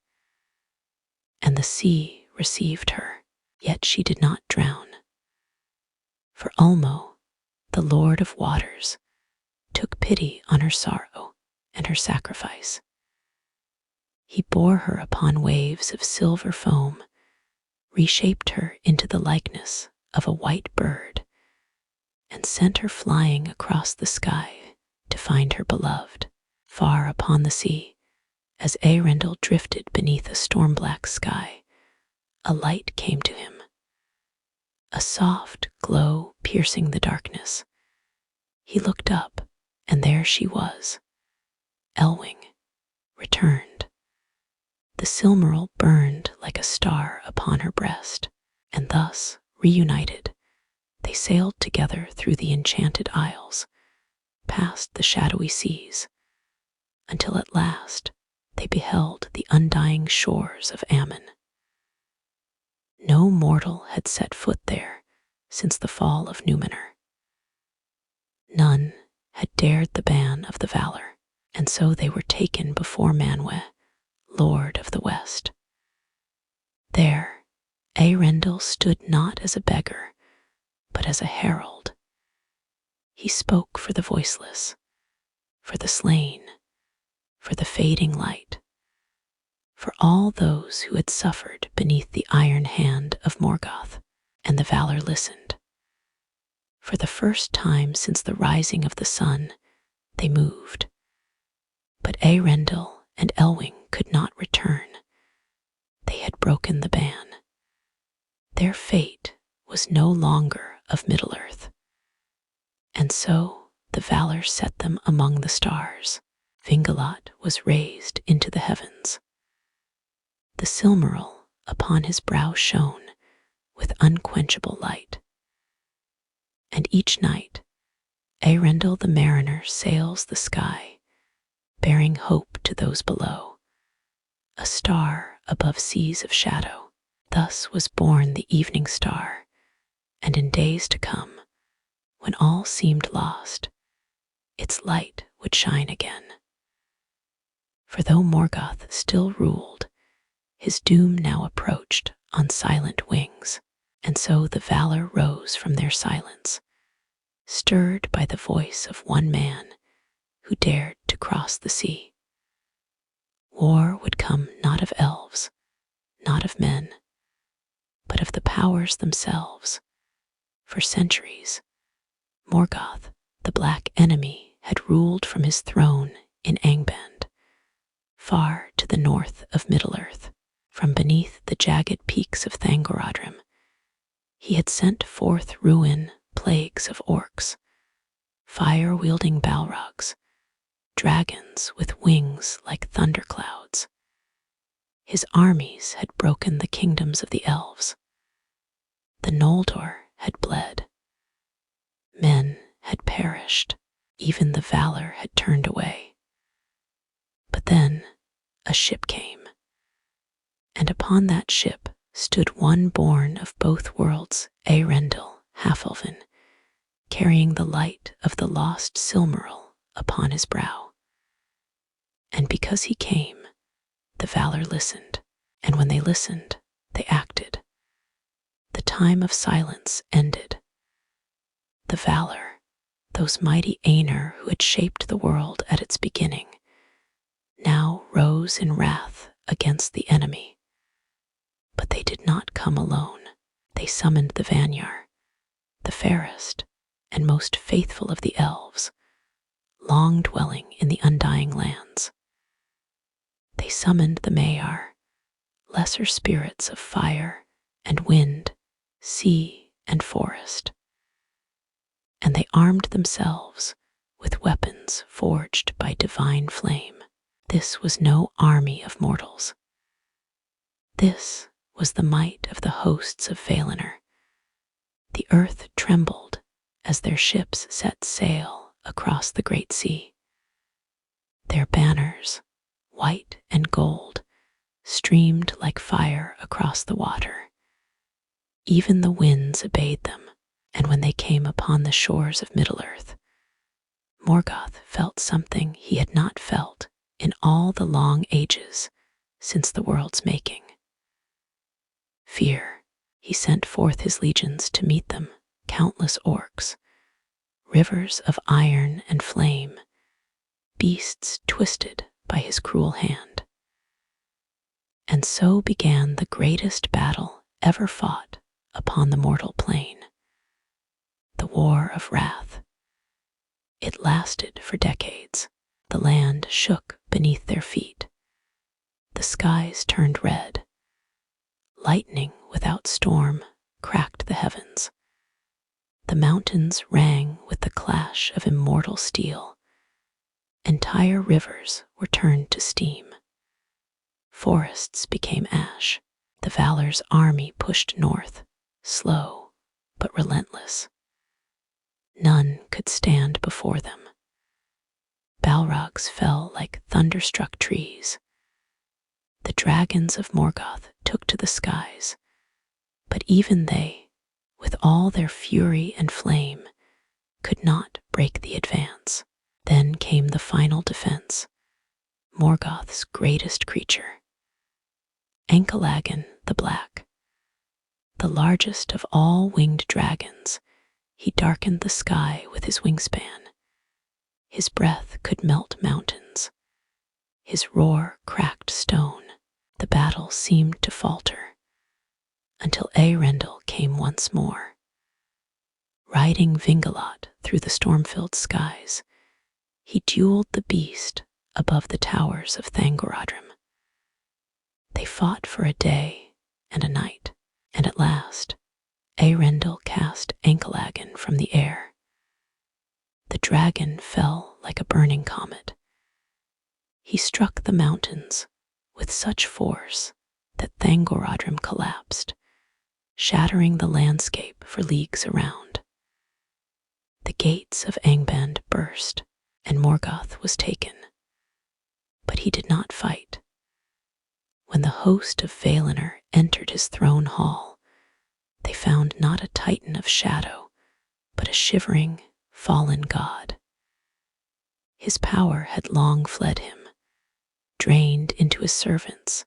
S1: And the sea received her, yet she did not drown. For Ulmo, the Lord of Waters, took pity on her sorrow and her sacrifice. He bore her upon waves of silver foam, reshaped her into the likeness of a white bird, and sent her flying across the sky to find her beloved. Far upon the sea, as Eärendil drifted beneath a storm-black sky, a light came to him, a soft glow piercing the darkness. He looked up, and there she was, Elwing, returned. The Silmaril burned like a star upon her breast, and thus, reunited, they sailed together through the enchanted isles, past the shadowy seas, until at last they beheld the undying shores of Ammon. No mortal had set foot there since the fall of Númenor. None had dared the ban of the Valor, and so they were taken before Manwë, Lord of the West. There, Eärendil stood not as a beggar, but as a herald. He spoke for the voiceless, for the slain, for the fading light, for all those who had suffered beneath the iron hand of Morgoth, and the Valor listened. For the first time since the rising of the sun, they moved. But Eärendil and Elwing could not return. They had broken the ban. Their fate was no longer of Middle-earth. And so the Valor set them among the stars. Vingalot was raised into the heavens. The Silmaril upon his brow shone with unquenchable light. And each night, Eärendil the mariner sails the sky, bearing hope to those below, a star above seas of shadow. Thus was born the evening star, and in days to come, when all seemed lost, its light would shine again. For though Morgoth still ruled, his doom now approached on silent wings, and so the Valor rose from their silence, stirred by the voice of one man who dared to cross the sea. War would come not of elves, not of men, but of the powers themselves. For centuries, Morgoth, the Black Enemy, had ruled from his throne in Angband, far to the north of Middle-earth. From beneath the jagged peaks of Thangorodrim, he had sent forth ruin plagues of orcs, fire-wielding balrogs, dragons with wings like thunderclouds. His armies had broken the kingdoms of the elves. The Noldor had bled. Men had perished. Even the Valor had turned away. But then a ship came, and upon that ship stood one born of both worlds, Eärendil, half-elven, carrying the light of the lost Silmaril upon his brow. And because he came, the Valor listened, and when they listened, they acted. The time of silence ended. The Valor, those mighty Ainur who had shaped the world at its beginning, now rose in wrath against the enemy. But they did not come alone. They summoned the Vanyar, the fairest and most faithful of the elves, long dwelling in the undying lands. They summoned the Maiar, lesser spirits of fire and wind, sea and forest. And they armed themselves with weapons forged by divine flame. This was no army of mortals. This was the might of the hosts of Valinor. The earth trembled as their ships set sail across the great sea. Their banners, white and gold, streamed like fire across the water. Even the winds obeyed them, and when they came upon the shores of Middle-earth, Morgoth felt something he had not felt in all the long ages since the world's making. Fear. He sent forth his legions to meet them, countless orcs, rivers of iron and flame, beasts twisted by his cruel hand. And so began the greatest battle ever fought upon the mortal plane, the War of Wrath. It lasted for decades. The land shook beneath their feet. The skies turned red. Lightning without storm cracked the heavens. The mountains rang with the clash of immortal steel. Entire rivers were turned to steam. Forests became ash. The Valar's army pushed north, slow but relentless. None could stand before them. Balrogs fell like thunderstruck trees. The dragons of Morgoth took to the skies, but even they, with all their fury and flame, could not break the advance. Then came the final defense, Morgoth's greatest creature, Ankalagan the Black. The largest of all winged dragons, he darkened the sky with his wingspan. His breath could melt mountains. His roar cracked stone. The battle seemed to falter, until Eärendil came once more. Riding Vingalot through the storm-filled skies, he dueled the beast above the towers of Thangorodrim. They fought for a day and a night, and at last Eärendil cast Ankalagan from the air. The dragon fell like a burning comet. He struck the mountains with such force that Thangorodrim collapsed, shattering the landscape for leagues around. The gates of Angband burst, and Morgoth was taken. But he did not fight. When the host of Valinor entered his throne hall, they found not a titan of shadow, but a shivering, fallen god. His power had long fled him, drained into his servants,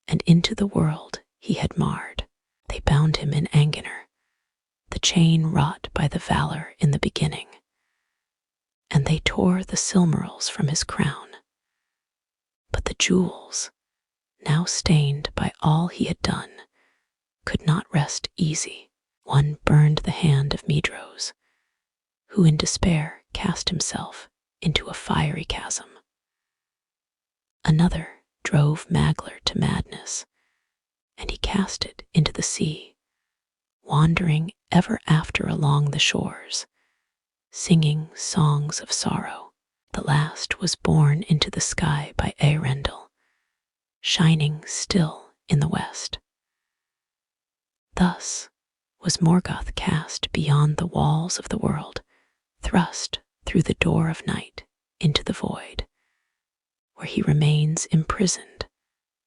S1: and into the world he had marred. They bound him in Anginor, the chain wrought by the Valar in the beginning, and they tore the Silmarils from his crown. But the jewels, now stained by all he had done, could not rest easy. One burned the hand of Medros, who in despair cast himself into a fiery chasm. Another drove Maglar to madness, and he cast it into the sea, wandering ever after along the shores, singing songs of sorrow. The last was borne into the sky by Eärendil, shining still in the west. Thus was Morgoth cast beyond the walls of the world, thrust through the door of night into the void, where he remains imprisoned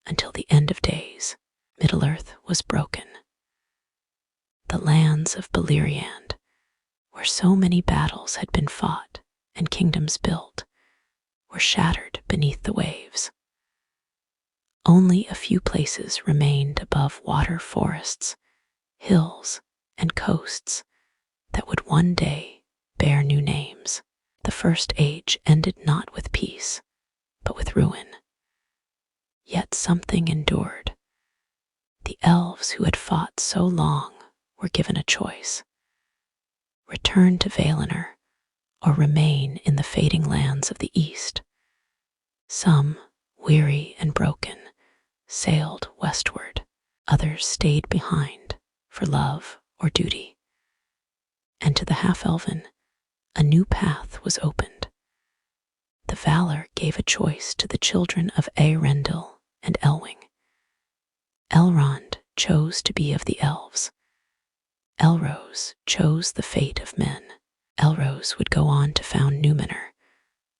S1: until the end of days. Middle-earth was broken. The lands of Beleriand, where so many battles had been fought and kingdoms built, were shattered beneath the waves. Only a few places remained above water forests, hills, and coasts that would one day bear new names. The First Age ended not with peace, but with ruin. Yet something endured. The elves who had fought so long were given a choice: return to Valinor or remain in the fading lands of the east. Some, weary and broken, sailed westward. Others stayed behind for love or duty. And to the half-elven, a new path was opened. the Valor gave a choice to the children of Eärendil and Elwing. Elrond chose to be of the Elves. Elrose chose the fate of men. Elrose would go on to found Númenor,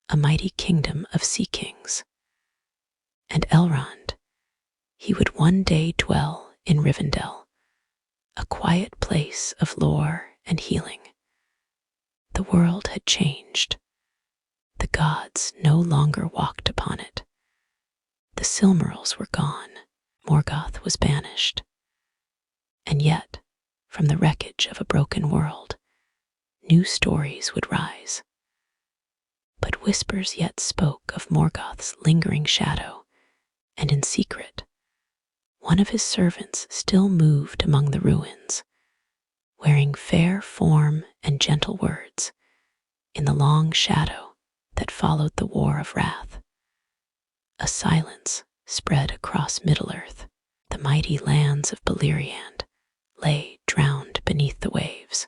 S1: a mighty kingdom of sea kings. And Elrond, he would one day dwell in Rivendell, a quiet place of lore and healing. The world had changed. The gods no longer walked upon it. The Silmarils were gone. Morgoth was banished. And yet, from the wreckage of a broken world, new stories would rise. But whispers yet spoke of Morgoth's lingering shadow, and in secret, one of his servants still moved among the ruins, wearing fair form and gentle words in the long shadow that followed the War of Wrath. A silence spread across Middle-earth. The mighty lands of Beleriand lay drowned beneath the waves.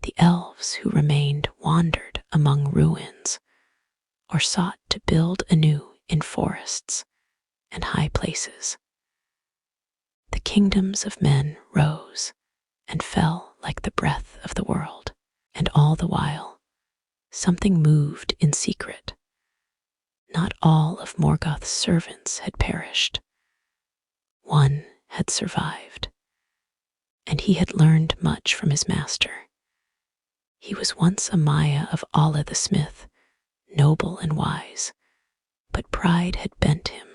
S1: The elves who remained wandered among ruins, or sought to build anew in forests and high places. The kingdoms of men rose and fell like the breath of the world, and all the while, something moved in secret. Not all of Morgoth's servants had perished. One had survived, and he had learned much from his master. He was once a Maya of Alla the Smith, noble and wise, but pride had bent him,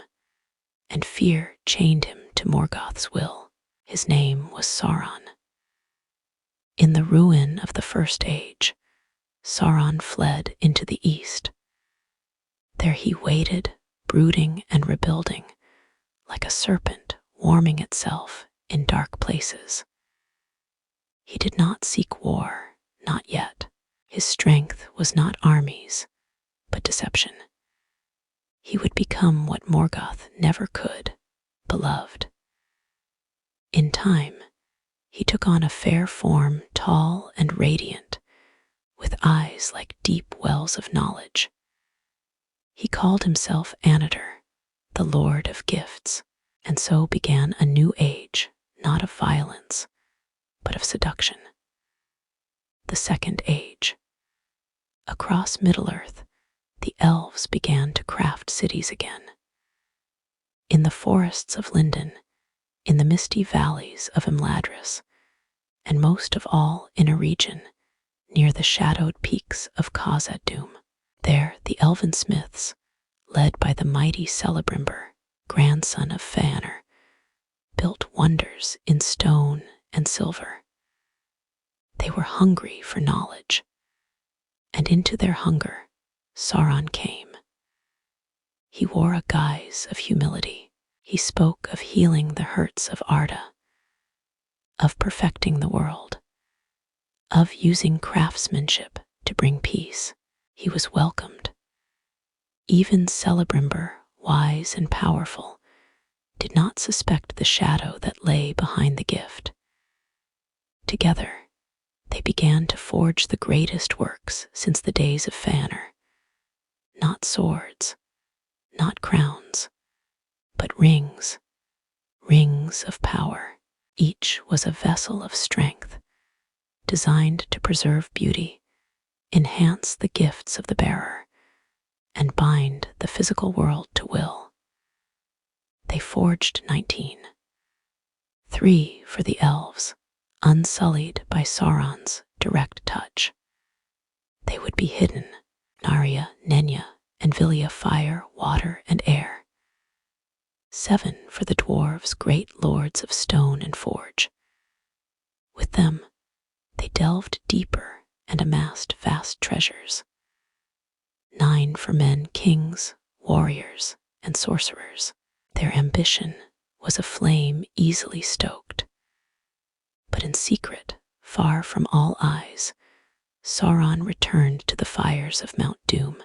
S1: and fear chained him to Morgoth's will. His name was Sauron. In the ruin of the First Age, Sauron fled into the east. There he waited, brooding and rebuilding, like a serpent warming itself in dark places. He did not seek war, not yet. His strength was not armies, but deception. He would become what Morgoth never could, beloved. In time, he took on a fair form, tall and radiant, with eyes like deep wells of knowledge. He called himself Ainur, the Lord of Gifts, and so began a new age, not of violence, but of seduction. The Second Age. Across Middle-earth, the elves began to craft cities again. In the forests of Lindon, in the misty valleys of Imladris, and most of all in a region near the shadowed peaks of Khazad-dûm. There the elven smiths, led by the mighty Celebrimbor, grandson of Fëanor, built wonders in stone and silver. They were hungry for knowledge, and into their hunger Sauron came. He wore a guise of humility. He spoke of healing the hurts of Arda, of perfecting the world, of using craftsmanship to bring peace. He was welcomed. Even Celebrimbor, wise and powerful, did not suspect the shadow that lay behind the gift. Together, they began to forge the greatest works since the days of Fëanor. Not swords, not crowns, but rings, rings of power. Each was a vessel of strength, designed to preserve beauty, enhance the gifts of the bearer, and bind the physical world to will. They forged 19. 3 for the elves, unsullied by Sauron's direct touch. They would be hidden, Narya, Nenya, and Vilya fire, water, and air. 7 for the dwarves, great lords of stone and forge. With them, they delved deeper and amassed vast treasures. 9 for men, kings, warriors, and sorcerers. Their ambition was a flame easily stoked. But in secret, far from all eyes, Sauron returned to the fires of Mount Doom.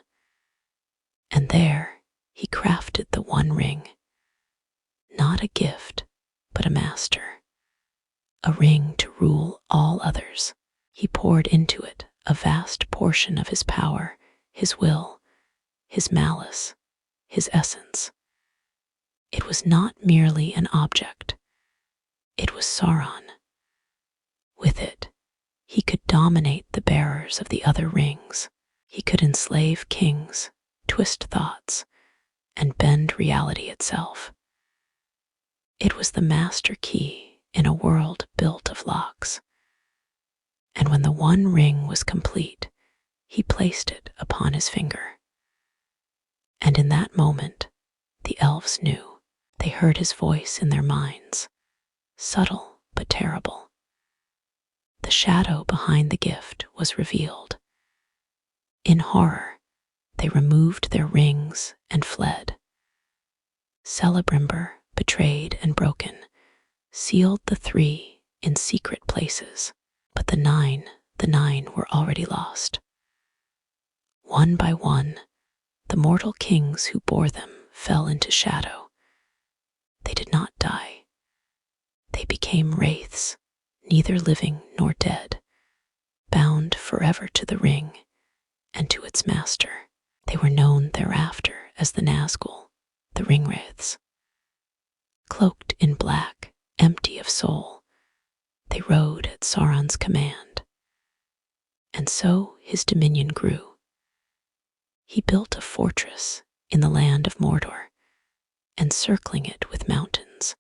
S1: And there he crafted the One Ring. Not a gift, but a master. A ring to rule all others. He poured into it a vast portion of his power, his will, his malice, his essence. It was not merely an object, it was Sauron. With it, he could dominate the bearers of the other rings. He could enslave kings, twist thoughts, and bend reality itself. It was the master key in a world built of locks. And when the one ring was complete, he placed it upon his finger. And in that moment, the elves knew. They heard his voice in their minds, subtle but terrible. The shadow behind the gift was revealed. In horror, they removed their rings and fled. Celebrimbor, betrayed and broken, sealed the three in secret places, but the nine were already lost. One by one, the mortal kings who bore them fell into shadow. They did not die. They became wraiths, neither living nor dead, bound forever to the ring and to its master. They were known thereafter as the Nazgul, the ringwraiths. Cloaked in black, empty of soul, they rode at Sauron's command. And so his dominion grew. He built a fortress in the land of Mordor, encircling it with mountains,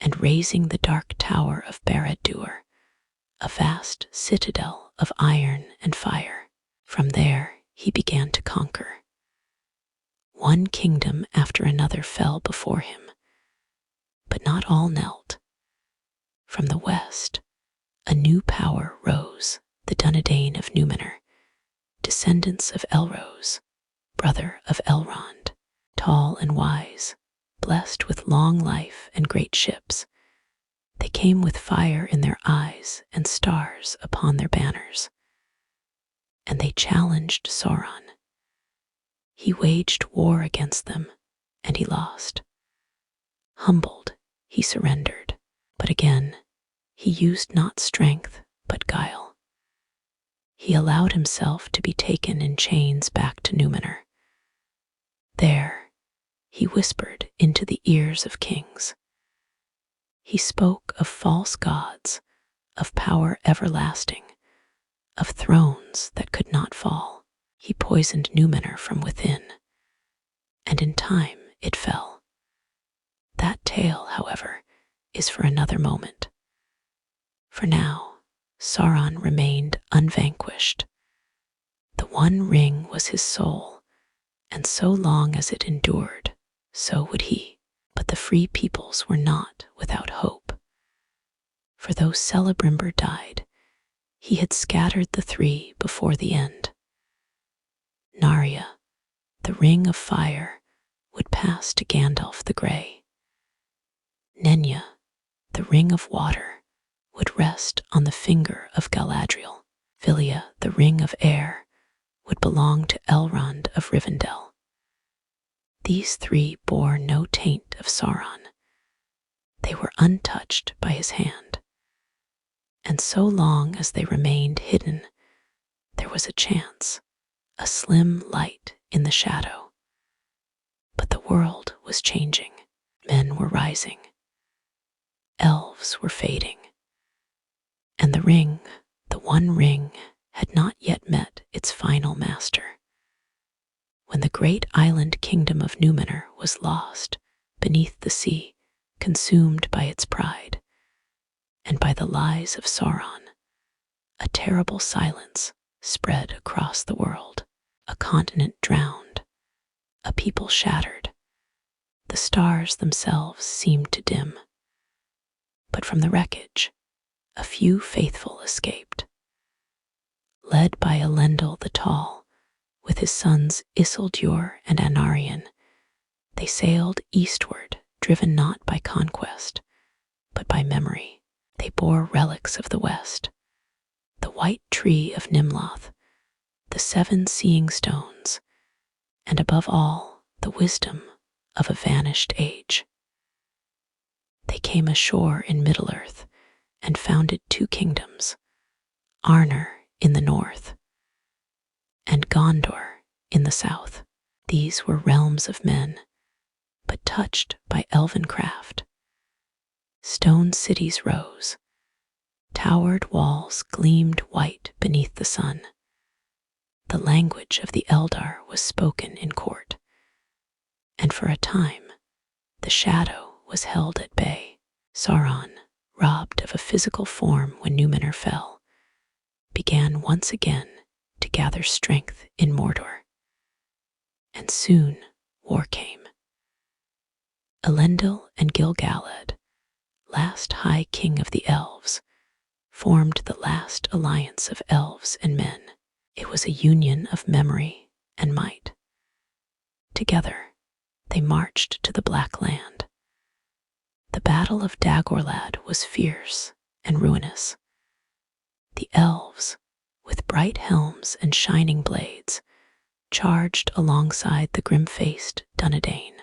S1: and raising the dark tower of Barad-dûr, a vast citadel of iron and fire. From there he began to conquer. One kingdom after another fell before him, but not all knelt. From the west, a new power rose, the Dunedain of Númenor, descendants of Elros, brother of Elrond, tall and wise, blessed with long life and great ships. They came with fire in their eyes and stars upon their banners. And they challenged Sauron. He waged war against them, and he lost. Humbled, he surrendered, but again, he used not strength, but guile. He allowed himself to be taken in chains back to Númenor. There, he whispered into the ears of kings. He spoke of false gods, of power everlasting, of thrones that could not fall. He poisoned Númenor from within, and in time it fell. That tale, however, is for another moment. For now, Sauron remained unvanquished. The one ring was his soul, and so long as it endured, so would he. But the free peoples were not without hope. For though Celebrimbor died, he had scattered the three before the end. Narya, the ring of fire, would pass to Gandalf the Grey. Nenya, the ring of water, would rest on the finger of Galadriel. Filia, the ring of air, would belong to Elrond of Rivendell. These three bore no taint of Sauron. They were untouched by his hand. And so long as they remained hidden, there was a chance, a slim light in the shadow. But the world was changing. Men were rising. Elves were fading. And the ring, the one ring, had not yet met its final master. When the great island kingdom of Númenor was lost beneath the sea, consumed by its pride, and by the lies of Sauron, a terrible silence spread across the world. A continent drowned, a people shattered. The stars themselves seemed to dim. But from the wreckage, a few faithful escaped. Led by Elendil the Tall, with his sons Isildur and Anarion, they sailed eastward, driven not by conquest, but by memory. They bore relics of the West, the white tree of Nimloth, the 7 seeing stones, and above all, the wisdom of a vanished age. They came ashore in Middle-earth and founded 2 kingdoms, Ainur in the north and Gondor in the south. These were realms of men, but touched by elven craft. Stone cities rose. Towered walls gleamed white beneath the sun. The language of the Eldar was spoken in court, and for a time, the shadow was held at bay. Sauron, robbed of a physical form when Númenor fell, began once again to gather strength in Mordor. And soon war came. Elendil and Gil-galad, last High King of the Elves, formed the last alliance of elves and men. It was a union of memory and might. Together, they marched to the Black Land. The Battle of Dagorlad was fierce and ruinous. The elves, with bright helms and shining blades, charged alongside the grim-faced Dunedain.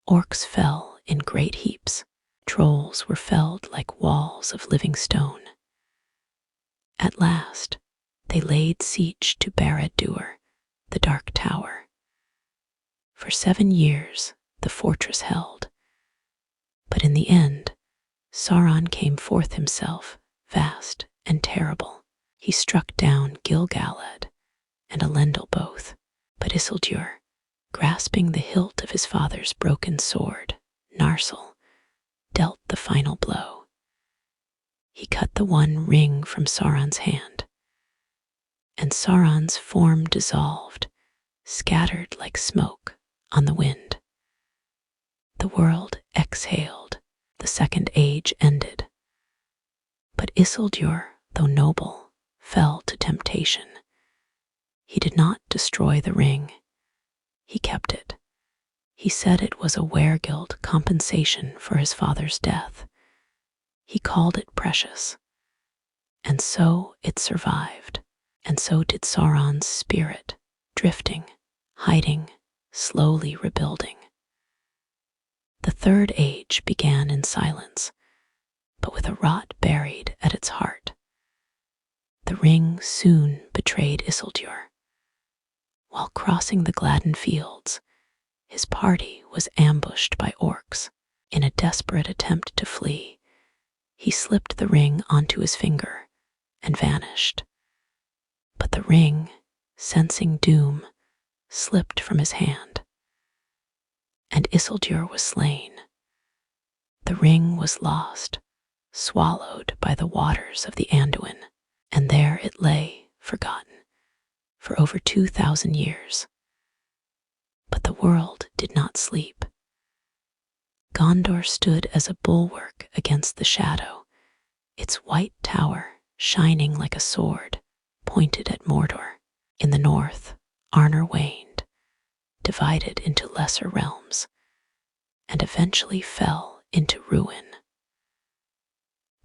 S1: Orcs fell in great heaps. Trolls were felled like walls of living stone. At last, they laid siege to Barad-dûr, the Dark Tower. For 7 years, the fortress held. But in the end, Sauron came forth himself, vast and terrible. He struck down Gil-galad and Elendil both, but Isildur, grasping the hilt of his father's broken sword, Narsil, dealt the final blow. He cut the one ring from Sauron's hand, and Sauron's form dissolved, scattered like smoke on the wind. The world exhaled, the Second Age ended. But Isildur, though noble, fell to temptation. He did not destroy the ring. He kept it. He said it was a weregild compensation for his father's death. He called it precious. And so it survived. And so did Sauron's spirit, drifting, hiding, slowly rebuilding. The Third Age began in silence, but with a rot buried at its heart. The ring soon betrayed Isildur. While crossing the Gladden fields, his party was ambushed by orcs. In a desperate attempt to flee, he slipped the ring onto his finger and vanished. But the ring, sensing doom, slipped from his hand, and Isildur was slain. The ring was lost, swallowed by the waters of the Anduin, and there it lay, forgotten, for over 2,000 years. But the world did not sleep. Gondor stood as a bulwark against the shadow, its white tower shining like a sword pointed at Mordor. In the north, Ainur waned, divided into lesser realms, and eventually fell into ruin.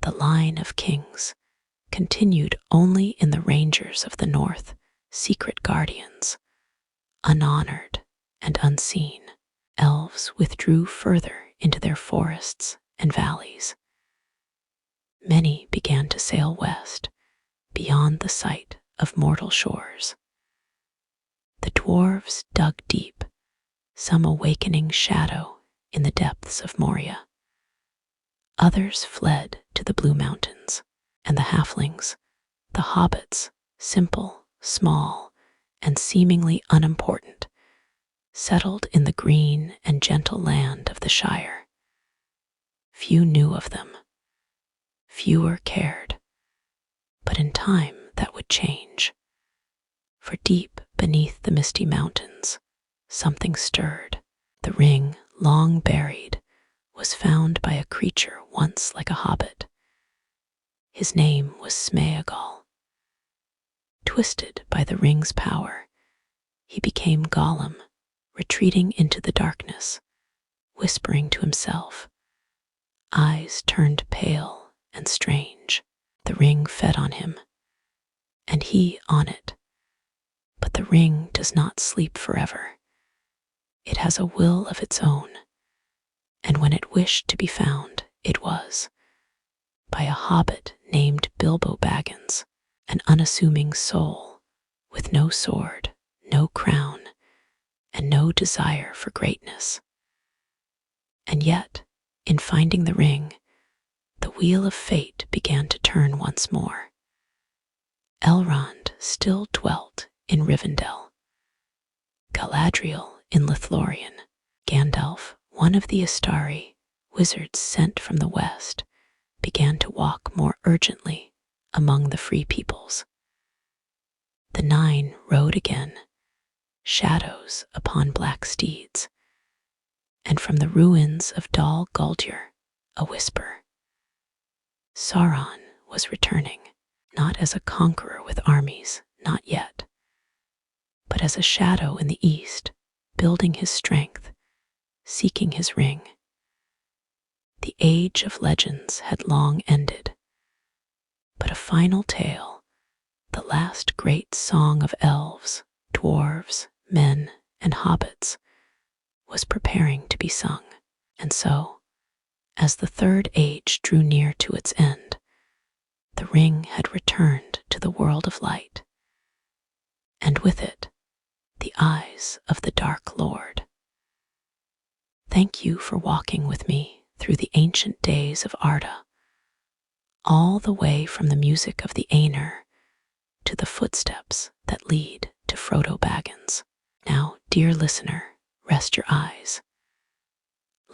S1: The line of kings continued only in the rangers of the north, secret guardians, unhonored and unseen. Elves withdrew further into their forests and valleys. Many began to sail west, beyond the sight of mortal shores. The dwarves dug deep, some awakening shadow in the depths of Moria. Others fled to the Blue Mountains, and the halflings, the hobbits, simple, small, and seemingly unimportant, settled in the green and gentle land of the Shire. Few knew of them. Fewer cared. But in time that would change. For deep beneath the misty mountains, something stirred. The ring, long buried, was found by a creature once like a hobbit. His name was Smeagol. Twisted by the ring's power, he became Gollum, retreating into the darkness, whispering to himself. Eyes turned pale and strange. The ring fed on him, and he on it. But the ring does not sleep forever. It has a will of its own, and when it wished to be found, it was. By a hobbit named Bilbo Baggins, an unassuming soul, with no sword, no crown, and no desire for greatness. And yet, in finding the ring, the wheel of fate began to turn once more. Elrond still dwelt in Rivendell, Galadriel in Lothlorien, Gandalf, one of the Astari, wizards sent from the west, began to walk more urgently among the free peoples. The nine rode again, shadows upon black steeds, and from the ruins of Dol Guldur, a whisper. Sauron was returning, not as a conqueror with armies, not yet, but as a shadow in the east, building his strength, seeking his ring. The age of legends had long ended, but a final tale, the last great song of elves, dwarves, men, and hobbits, was preparing to be sung. And so, as the third age drew near to its end, the ring had returned to the world of light, and with it, the eyes of the Dark Lord. Thank you for walking with me through the ancient days of Arda, all the way from the music of the Ainur to the footsteps that lead to Frodo Baggins. Now, dear listener, rest your eyes.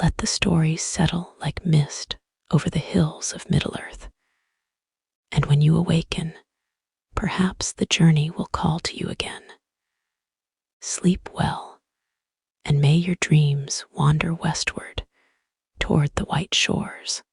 S1: Let the stories settle like mist over the hills of Middle-earth. And when you awaken, perhaps the journey will call to you again. Sleep well, and may your dreams wander westward toward the white shores.